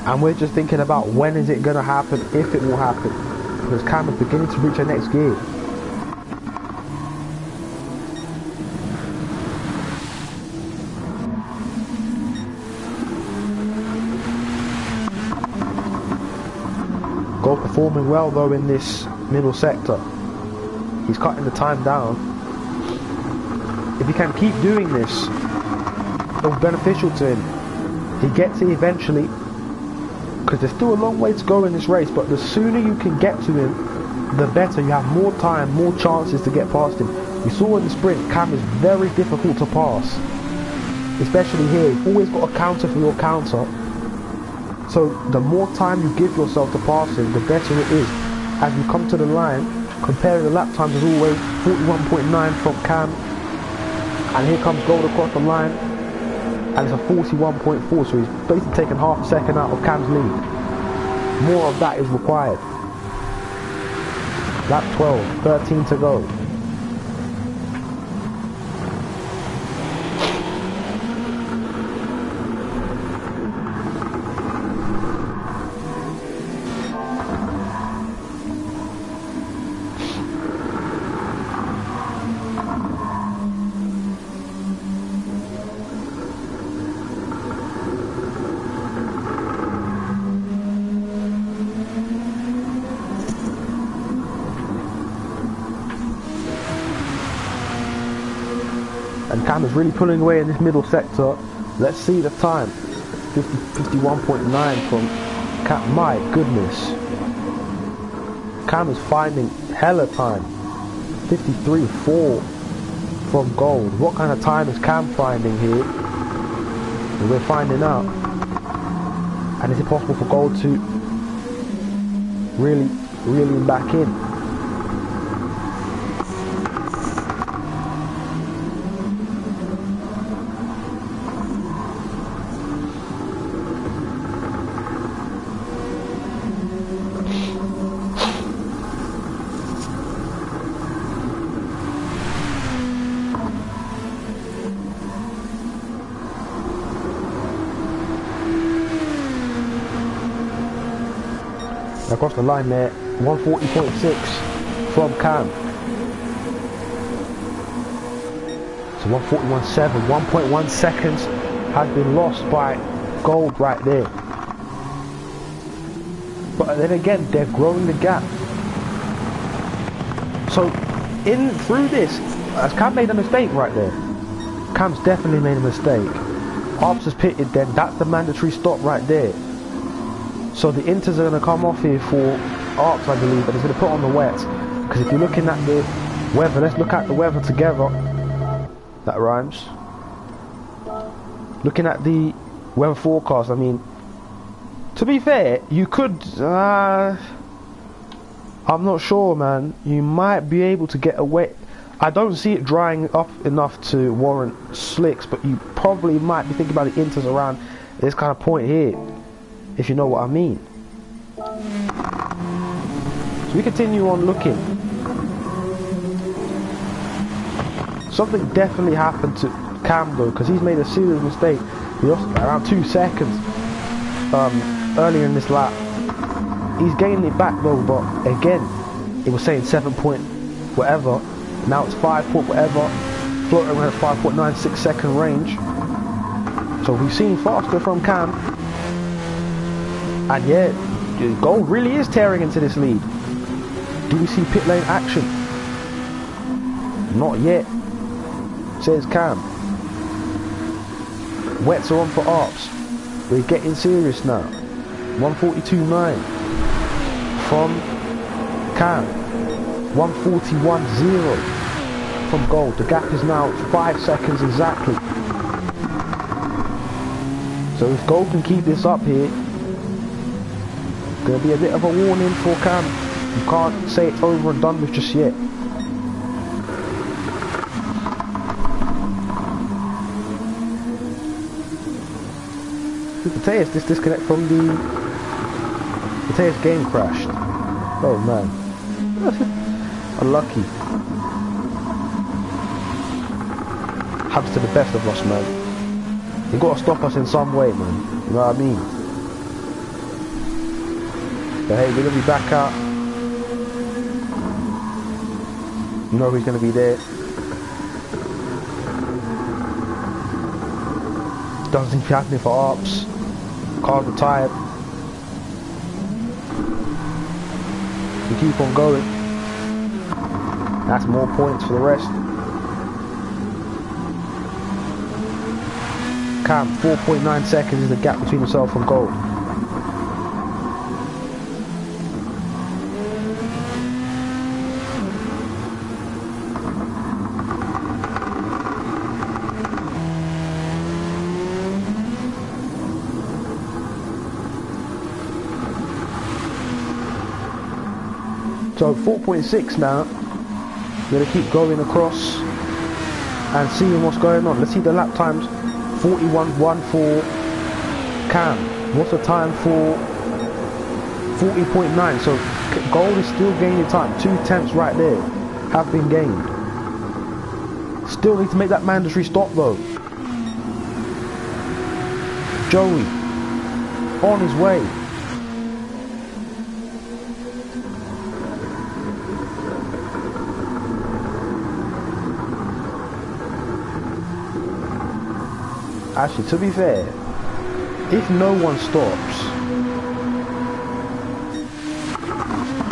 [SPEAKER 1] And we're just thinking about when is it going to happen, if it will happen. Because Cam is beginning to reach her next gear. Gold performing well though in this middle sector. He's cutting the time down. If he can keep doing this, it'll be beneficial to him. He gets it eventually, because there's still a long way to go in this race, but the sooner you can get to him, the better. You have more time, more chances to get past him. We saw in the sprint, Cam is very difficult to pass, especially here. You've always got a counter for your counter. So the more time you give yourself to pass him, the better it is. As we come to the line, comparing the lap times as always, 41.9 from Cam, and here comes Gold across the line, and it's a 41.4, so he's basically taken half a second out of Cam's lead. More of that is required. Lap 12, 13 to go. And Cam is really pulling away in this middle sector. Let's see the time. 51.9 from Cam. My goodness. Cam is finding hella time. 53.4 from Gold. What kind of time is Cam finding here? And we're finding out. And is it possible for Gold to really reel him back in? Across the line there, 140.6 from Cam. So 141.7, 1.1 seconds has been lost by Gold right there. But then again, they're growing the gap. So through this, has Cam made a mistake right there? Cam's definitely made a mistake. Arps has pitted, then that's the mandatory stop right there. So the inters are going to come off here for Arps, I believe, but it's going to put on the wet. Because if you're looking at the weather, let's look at the weather together. That rhymes. Looking at the weather forecast, I mean, to be fair, you could, I'm not sure, man. You might be able to get a wet. I don't see it drying up enough to warrant slicks, but you probably might be thinking about the inters around this kind of point here, if you know what I mean. So we continue on looking. Something definitely happened to Cam though, because he's made a serious mistake. He lost around 2 seconds earlier in this lap. He's gaining it back though, but again, it was saying 7 point whatever. Now it's 5 point whatever. Floating around 5.96 second range. So we've seen faster from Cam. And yeah, Gold really is tearing into this lead. Do we see pit lane action? Not yet, says Cam. Wets are on for Arps. We're getting serious now. 142.9 from Cam. 141.0 from Gold. The gap is now 5 seconds exactly. So if Gold can keep this up here, gonna be a bit of a warning for Cam. You can't say it's over and done with just yet. Mateus, this disconnect from the Mateus game crashed. Oh man. Unlucky. Happens to the best of us, man. You gotta stop us in some way, man. You know what I mean? But hey, we're gonna be back out. You know who's gonna be there. Doesn't seem to be happening for Arps. Car's retired. We keep on going. That's more points for the rest. Cam, 4.9 seconds is the gap between himself and gold. So 4.6 now. We're gonna keep going across and seeing what's going on. Let's see the lap times. 41.1 for Cam. What's the time for 40.9? So gold is still gaining time. 2/10 right there have been gained. Still need to make that mandatory stop though. Joey on his way. Actually, to be fair, if no one stops,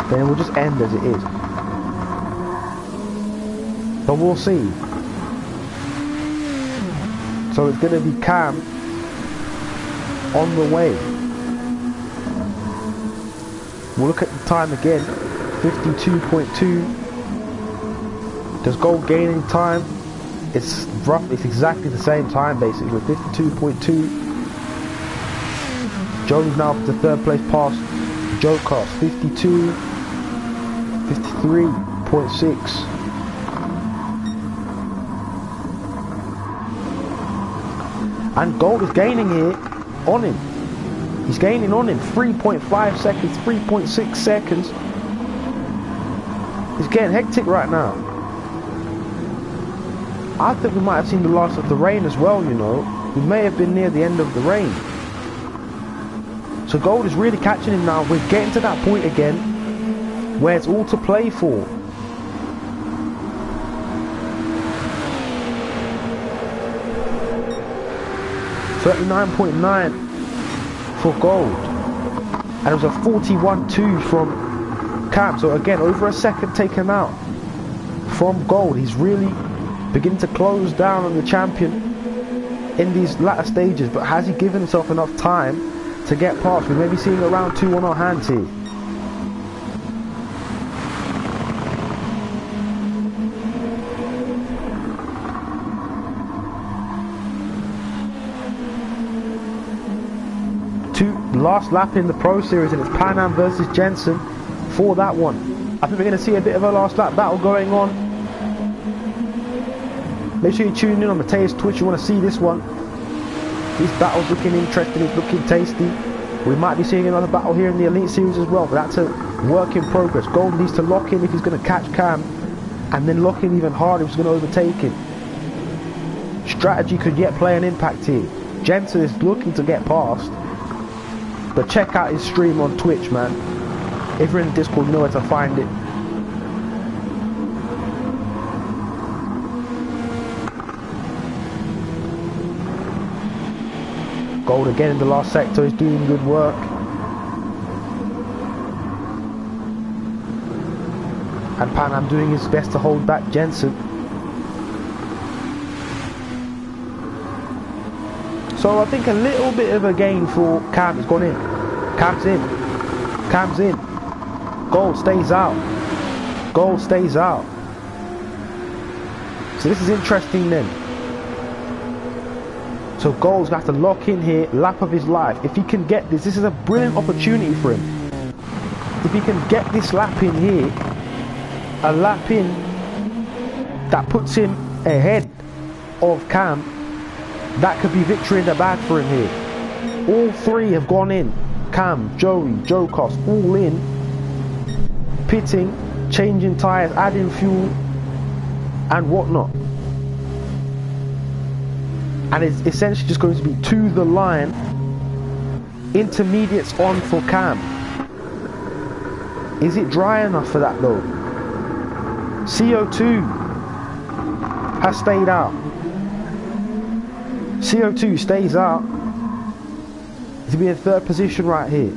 [SPEAKER 1] then it will just end as it is. But we'll see. So it's going to be Cam on the way. We'll look at the time again. 52.2. Does gold gaining time? It's roughly, it's exactly the same time basically, 52.2. Joey's now up to third place past GCOR 52, 53.6. And gold is gaining here on him. He's gaining on him 3.5 seconds, 3.6 seconds. It's getting hectic right now. I think we might have seen the last of the rain as well, you know. We may have been near the end of the rain. So gold is really catching him now. We're getting to that point again where it's all to play for. $39.9 for gold. And it was a 41.2 from Cam. So again, over a second taken out from gold. He's really beginning to close down on the champion in these latter stages, but has he given himself enough time to get past? We may be seeing around 2 on our hands here. Last lap in the Pro Series, and it's Pan Am versus Jensen for that one. I think we're going to see a bit of a last lap battle going on. Make sure you tune in on Mateus Twitch. You want to see this one. This battle's looking interesting. It's looking tasty. We might be seeing another battle here in the Elite Series as well, but that's a work in progress. Gold needs to lock in if he's going to catch Cam, and then lock in even harder if he's going to overtake him. Strategy could yet play an impact here. Jensen is looking to get past, but check out his stream on Twitch, man. If you're in the Discord, you know where to find it. Gold again in the last sector is doing good work. And Pan Am doing his best to hold back Jensen. So I think a little bit of a gain for Cam has gone in. Cam's in. Cam's in. Gold stays out. Gold stays out. So this is interesting then. So Gold's got to lock in here, lap of his life. If he can get this, this is a brilliant opportunity for him. If he can get this lap in here, a lap in that puts him ahead of Cam, that could be victory in the bag for him here. All three have gone in. Cam, Joey, GCOR, all in. Pitting, changing tyres, adding fuel, and whatnot. And it's essentially just going to be to the line. Intermediates on for Cam. Is it dry enough for that though? CO2 has stayed out. CO2 stays out to be in third position right here.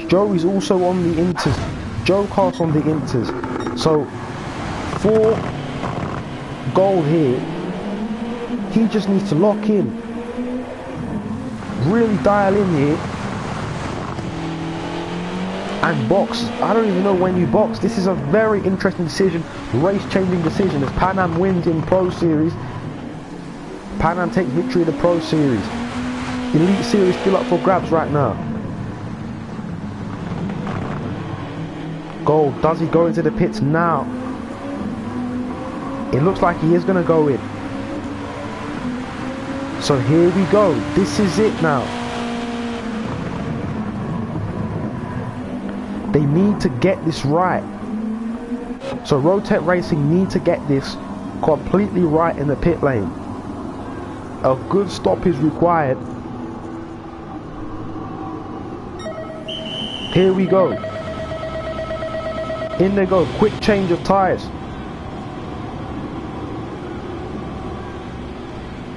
[SPEAKER 1] Joey's also on the inters. GCOR's on the inters. So for Gold here, he just needs to lock in, really dial in here and box. I don't even know when you box. This is a very interesting decision, race-changing decision, as Pan Am wins in Pro Series. Pan Am takes victory in the Pro Series. Elite Series still up for grabs right now. Gold, does he go into the pits now? It looks like he is going to go in. So here we go. This is it now. They need to get this right. So Rotec Racing need to get this completely right in the pit lane. A good stop is required. Here we go. In they go. Quick change of tyres.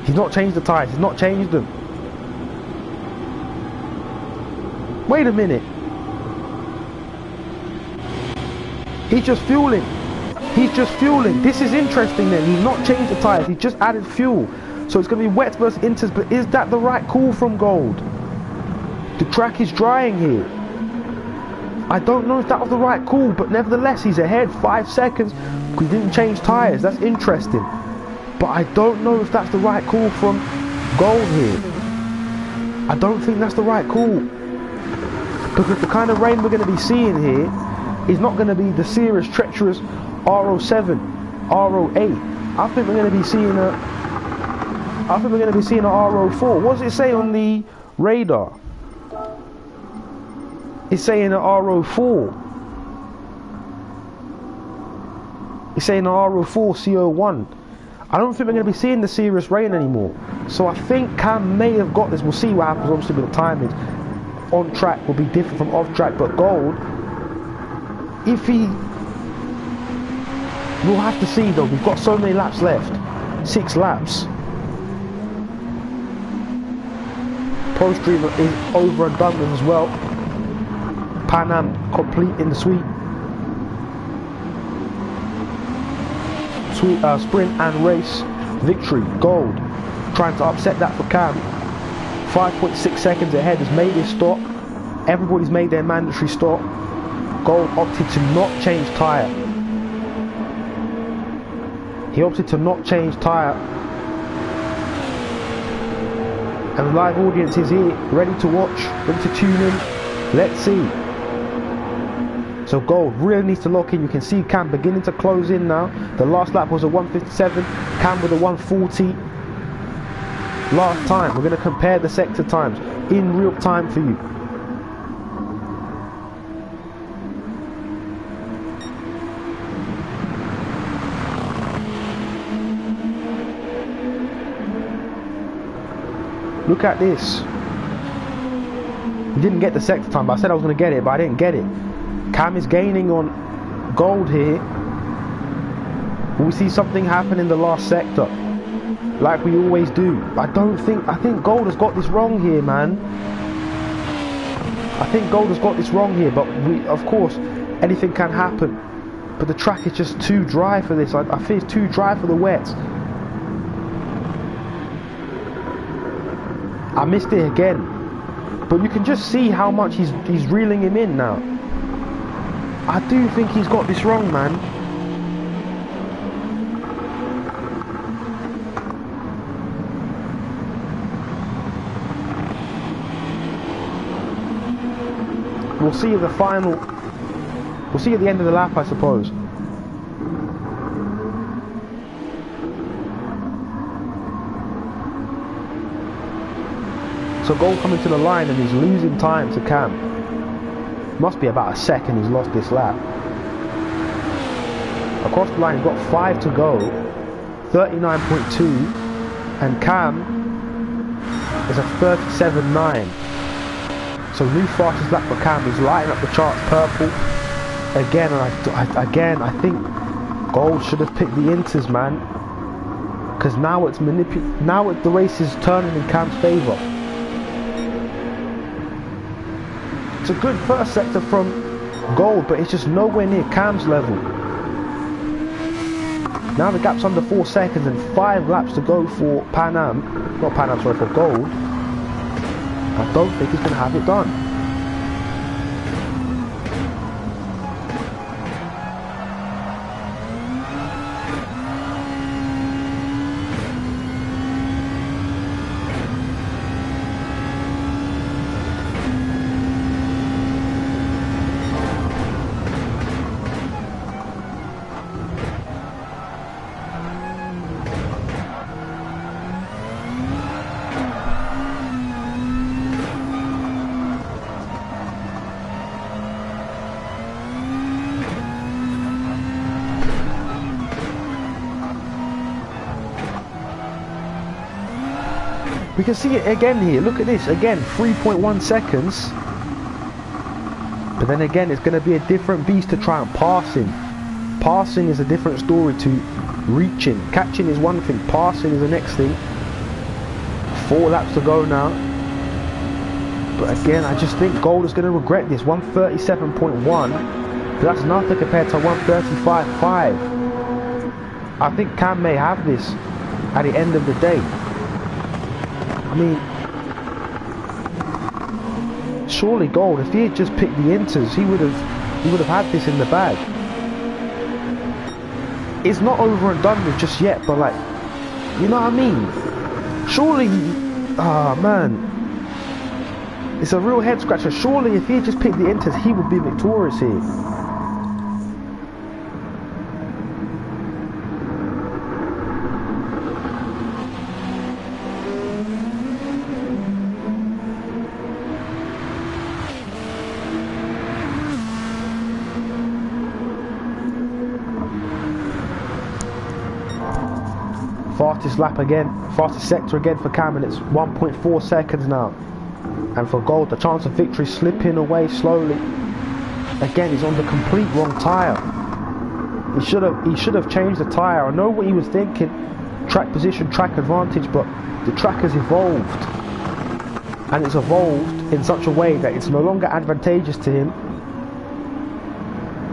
[SPEAKER 1] He's not changed the tyres. He's not changed them. Wait a minute. He's just fueling. He's just fueling. This is interesting then. He's not changed the tyres. He just added fuel. So it's going to be wet versus inters. But is that the right call from Gold? The track is drying here. I don't know if that was the right call. But nevertheless, he's ahead 5 seconds. He didn't change tyres. That's interesting. But I don't know if that's the right call from Gold here. I don't think that's the right call. Because the kind of rain we're going to be seeing here is not going to be the serious, treacherous R07, R08. I think we're going to be seeing a R04. What does it say on the radar? It's saying an R04. It's saying an R04 CO1. I don't think we're going to be seeing the serious rain anymore. So I think Cam may have got this. We'll see what happens. Obviously with the timing on track will be different from off track. But Gold, if he, we'll have to see though. We've got so many laps left. 6 laps. Pro Stream is over and done with as well. Pan Am complete in the sweep. Sprint and race victory. Gold trying to upset that for Cam. 5.6 seconds ahead, has made his stop. Everybody's made their mandatory stop. Gold opted to not change tyre. He opted to not change tyre. And the live audience is here, ready to watch, ready to tune in. Let's see. So Gold really needs to lock in. You can see Cam beginning to close in now. The last lap was a 1:57. Cam with a 1:40. Last time. We're going to compare the sector times in real time for you. Look at this. Didn't get the sector time, but I said I was going to get it, but I didn't get it. Cam is gaining on Gold here. Will we see something happen in the last sector, like we always do? I think Gold has got this wrong here, man. I think Gold has got this wrong here, but of course, anything can happen. But the track is just too dry for this. I feel it's too dry for the wets. I missed it again. But you can just see how much he's reeling him in now. I do think he's got this wrong, man. We'll see at the final. We'll see at the end of the lap, I suppose. So Gold coming to the line and he's losing time to Cam. Must be about a second he's lost this lap. Across the line he's got 5 to go. 39.2. And Cam is a 37.9. So new fastest lap for Cam. He's lighting up the charts purple. Again, I think Gold should have picked the inters, man. Because now it's the race is turning in Cam's favour. It's a good first sector from Gold, but it's just nowhere near Cam's level. Now the gap's under 4 seconds and 5 laps to go for Pan Am. Not Pan Am, sorry, for gold. I don't think he's going to have it done. We can see it again here. Look at this again, 3.1 seconds. But then again, it's going to be a different beast to try and pass him. Passing is a different story to reaching. Catching is one thing, passing is the next thing. 4 laps to go now. But again, I just think Gold is going to regret this. 137.1. That's nothing compared to 135.5. I think Cam may have this at the end of the day. I mean, surely Gold, if he had just picked the inters, he would have had this in the bag. It's not over and done with just yet, but like, you know what I mean? Surely, man, it's a real head scratcher. Surely, if he had just picked the inters, he would be victorious here. Fastest lap again, fastest sector again for Cam, and it's 1.4 seconds now. And for Gold, the chance of victory slipping away slowly. Again, he's on the complete wrong tyre. He should have changed the tyre. I know what he was thinking, track position, track advantage, but the track has evolved. And it's evolved in such a way that it's no longer advantageous to him.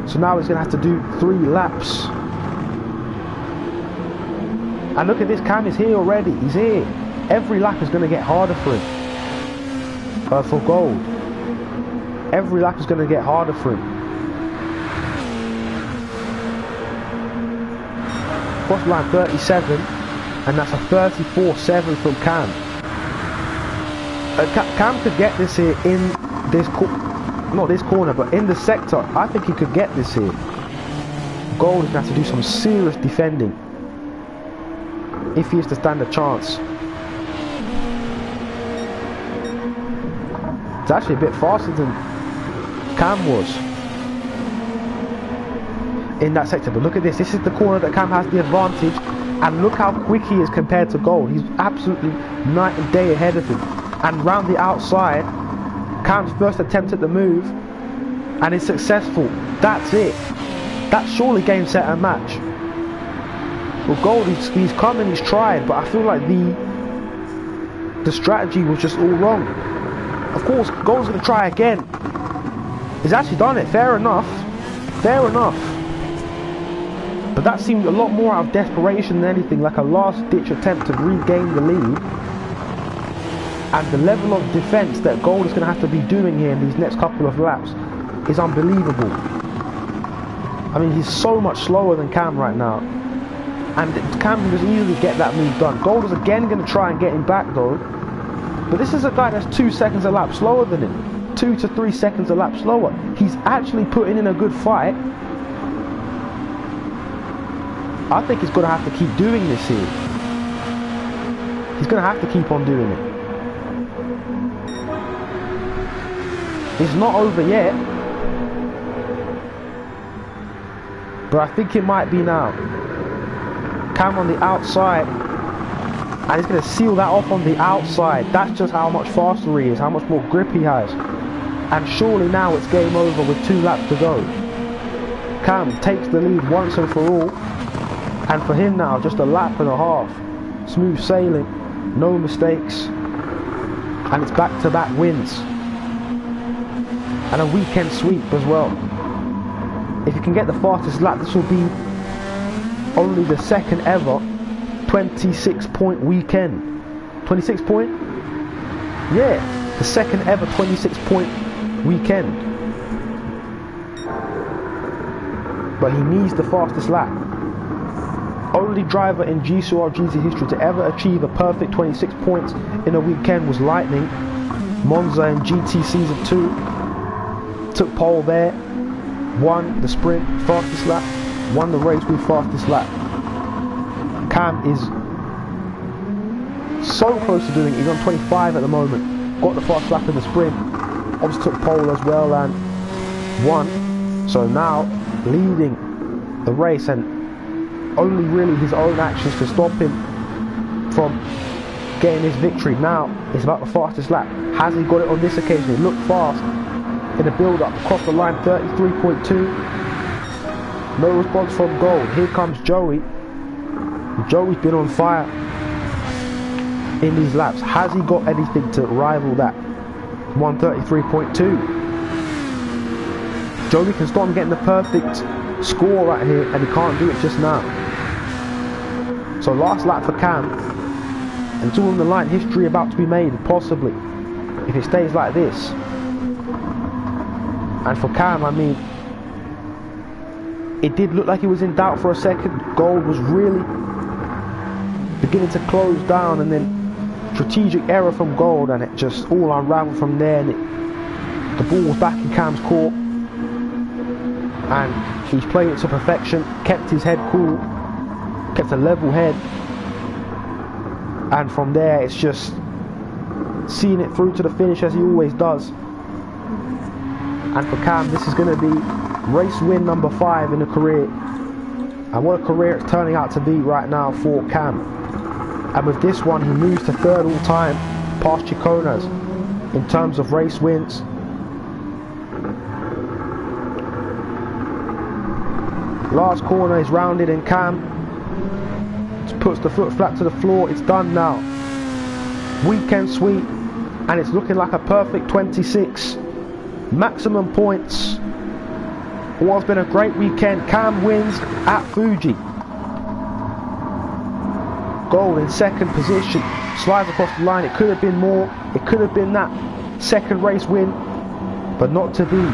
[SPEAKER 1] So now he's going to have to do 3 laps. And look at this, Cam is here already, he's here. Every lap is going to get harder for him. For Gold. Every lap is going to get harder for him. Cross line 37, and that's a 34.7 from Cam. Cam could get this here in this, not this corner, but in the sector. I think he could get this here. Gold is going to have to do some serious defending if he is to stand a chance. It's actually a bit faster than Cam was in that sector, but look at this. This is the corner that Cam has the advantage, and look how quick he is compared to Gold. He's absolutely night and day ahead of him. And round the outside, Cam's first attempt at the move, and it's successful. That's it. That's surely game, set and match. Well, Gold, he's come and he's tried, but I feel like the strategy was just all wrong. Of course, Gold's going to try again. He's actually done it, fair enough. Fair enough. But that seemed a lot more out of desperation than anything, like a last-ditch attempt to regain the lead. And the level of defence that Gold is going to have to be doing here in these next couple of laps is unbelievable. I mean, he's so much slower than Cam right now. And Cam can just easily get that move done. Gold is again going to try and get him back though. But this is a guy that's 2 seconds a lap slower than him. 2 to 3 seconds a lap slower. He's actually putting in a good fight. I think he's going to have to keep doing this here. He's going to have to keep on doing it. It's not over yet. But I think it might be now. Cam on the outside, and he's going to seal that off on the outside. That's just how much faster he is, how much more grip he has. And surely now it's game over with 2 laps to go. Cam takes the lead once and for all, and for him now just a lap and a half. Smooth sailing, no mistakes, and it's back-to-back wins and a weekend sweep as well. If you can get the fastest lap, this will be only the second ever 26-point weekend. 26 point? Yeah, the second ever 26-point weekend. But he needs the fastest lap. Only driver in GCOR GT history to ever achieve a perfect 26 points in a weekend was Lightning. Monza in GT Season 2. Took pole there. Won the sprint, fastest lap. Won the race with fastest lap. Cam is so close to doing it. He's on 25 at the moment. Got the fast lap in the sprint. Obviously took pole as well and won. So now leading the race, and only really his own actions to stop him from getting his victory. Now it's about the fastest lap. Has he got it on this occasion? He looked fast in the build-up, across the line, 33.2. No response from Gold. Here comes Joey. Joey's been on fire in these laps. Has he got anything to rival that? 133.2. Joey can stop him getting the perfect score right here, and he can't do it just now. So last lap for Cam, and two on the line, history about to be made, possibly, if it stays like this. And for Cam, I mean, it did look like he was in doubt for a second. Gold was really beginning to close down, and then strategic error from Gold, and it just all unraveled from there, and the ball was back in Cam's court, and he's played it to perfection, kept his head cool, kept a level head, and from there it's just seeing it through to the finish as he always does. And for Cam, this is going to be race win number 5 in the career, and what a career it's turning out to be right now for Cam. And with this one, he moves to 3rd all time past Chiconas in terms of race wins. Last corner is rounded, and Cam puts the foot flat to the floor. It's done now. Weekend sweep, and it's looking like a perfect 26. Maximum points. What's been a great weekend. Cam wins at Fuji. Gold in 2nd position, slides across the line. It could have been more. It could have been that 2nd race win, but not to be.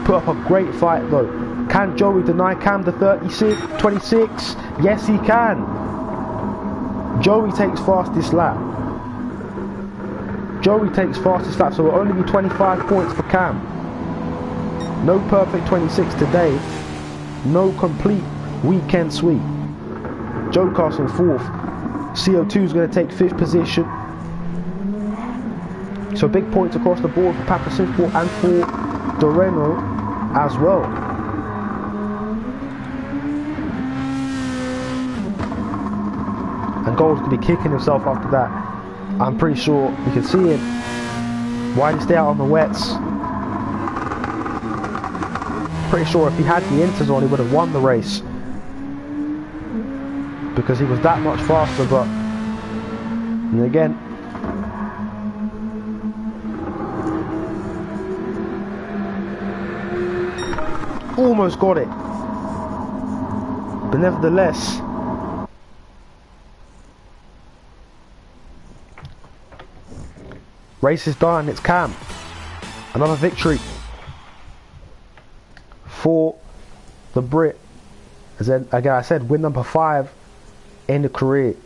[SPEAKER 1] Put up a great fight though. Can Joey deny Cam the 26? Yes, he can. Joey takes fastest lap. Joey takes fastest lap, so it will only be 25 points for Cam. No perfect 26 today. No complete weekend sweep. Joe Castle 4th. CO2 is going to take 5th position. So big points across the board for Papa Simple and for Doreno as well. And Gold's going to be kicking himself after that. I'm pretty sure you can see him. Why did he stay out on the wets? Pretty sure if he had the inters on, he would have won the race, because he was that much faster. But and again, almost got it, but nevertheless, race is done. It's Cam. Another victory for the Brit. As then again I said, win number 5 in the career.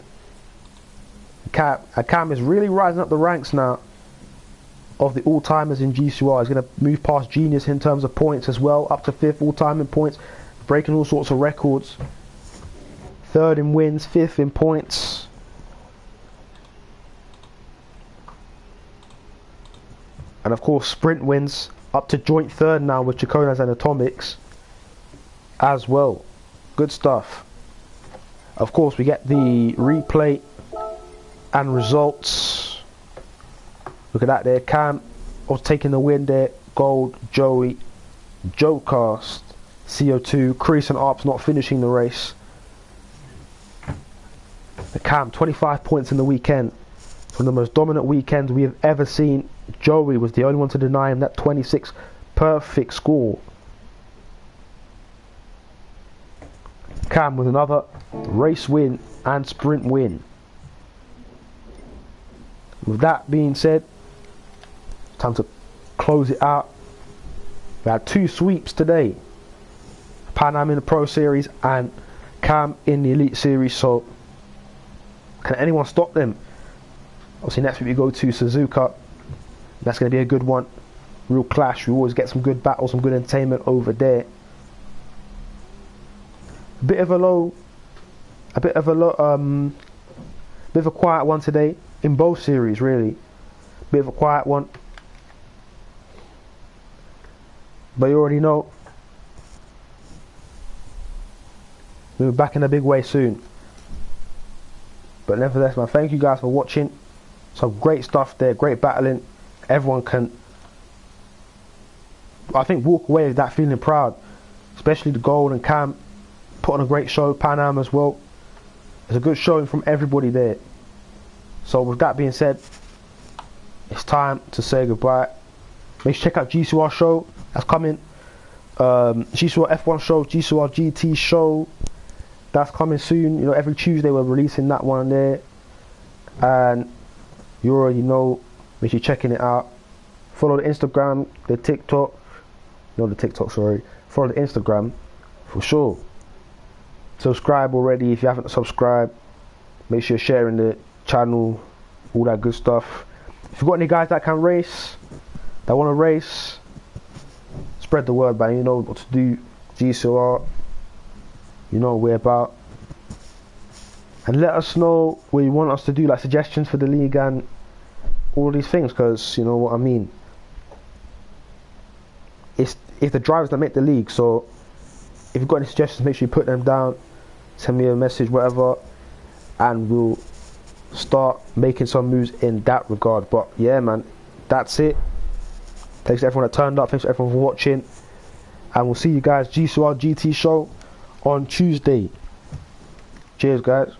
[SPEAKER 1] Cam is really rising up the ranks now of the all-timers in GCOR. He's going to move past Genius in terms of points as well, up to 5th all-time in points, breaking all sorts of records. 3rd in wins, 5th in points. And of course sprint wins, up to joint 3rd now with Chiconas and Atomics as well. Good stuff. Of course we get the replay and results. Look at that there. Cam was taking the win there. Gold, Joey, Joe Cast, CO2, Crease and Arps not finishing the race. The Cam, 25 points in the weekend. From the most dominant weekend we have ever seen. Joey was the only one to deny him that 26 perfect score. Cam with another race win and sprint win. With that being said, time to close it out. We had 2 sweeps today. Pan Am in the Pro Series and Cam in the Elite Series, so can anyone stop them? Obviously next week we go to Suzuka. That's going to be a good one. Real clash. We always get some good battles, some good entertainment over there. Bit of a quiet one today in both series, really. Bit of a quiet one. But you already know, we'll be back in a big way soon. But nevertheless, man, thank you guys for watching. Some great stuff there, great battling. Everyone can, I think, walk away with that feeling proud. Especially the Gold and Cam put on a great show. Pan Am as well. It's a good showing from everybody there. So with that being said, it's time to say goodbye. Make sure to check out GCOR show. That's coming. GCOR F1 show, GCOR GT show. That's coming soon. You know, every Tuesday we're releasing that one there. And you already know. Make sure you're checking it out. Follow the Instagram, the TikTok. No, the TikTok, sorry. Follow the Instagram for sure. Subscribe already if you haven't subscribed. Make sure you're sharing the channel, all that good stuff. If you've got any guys that can race, that want to race, spread the word, man. You know what to do. GCOR, you know what we're about. And let us know what you want us to do, like suggestions for the league and all these things, because you know what I mean. It's the drivers that make the league, so if you've got any suggestions, make sure you put them down. Send me a message, whatever, and we'll start making some moves in that regard. But yeah, man, that's it. Thanks to everyone that turned up. Thanks to everyone for watching, and we'll see you guys GCOR GT show on Tuesday. Cheers, guys.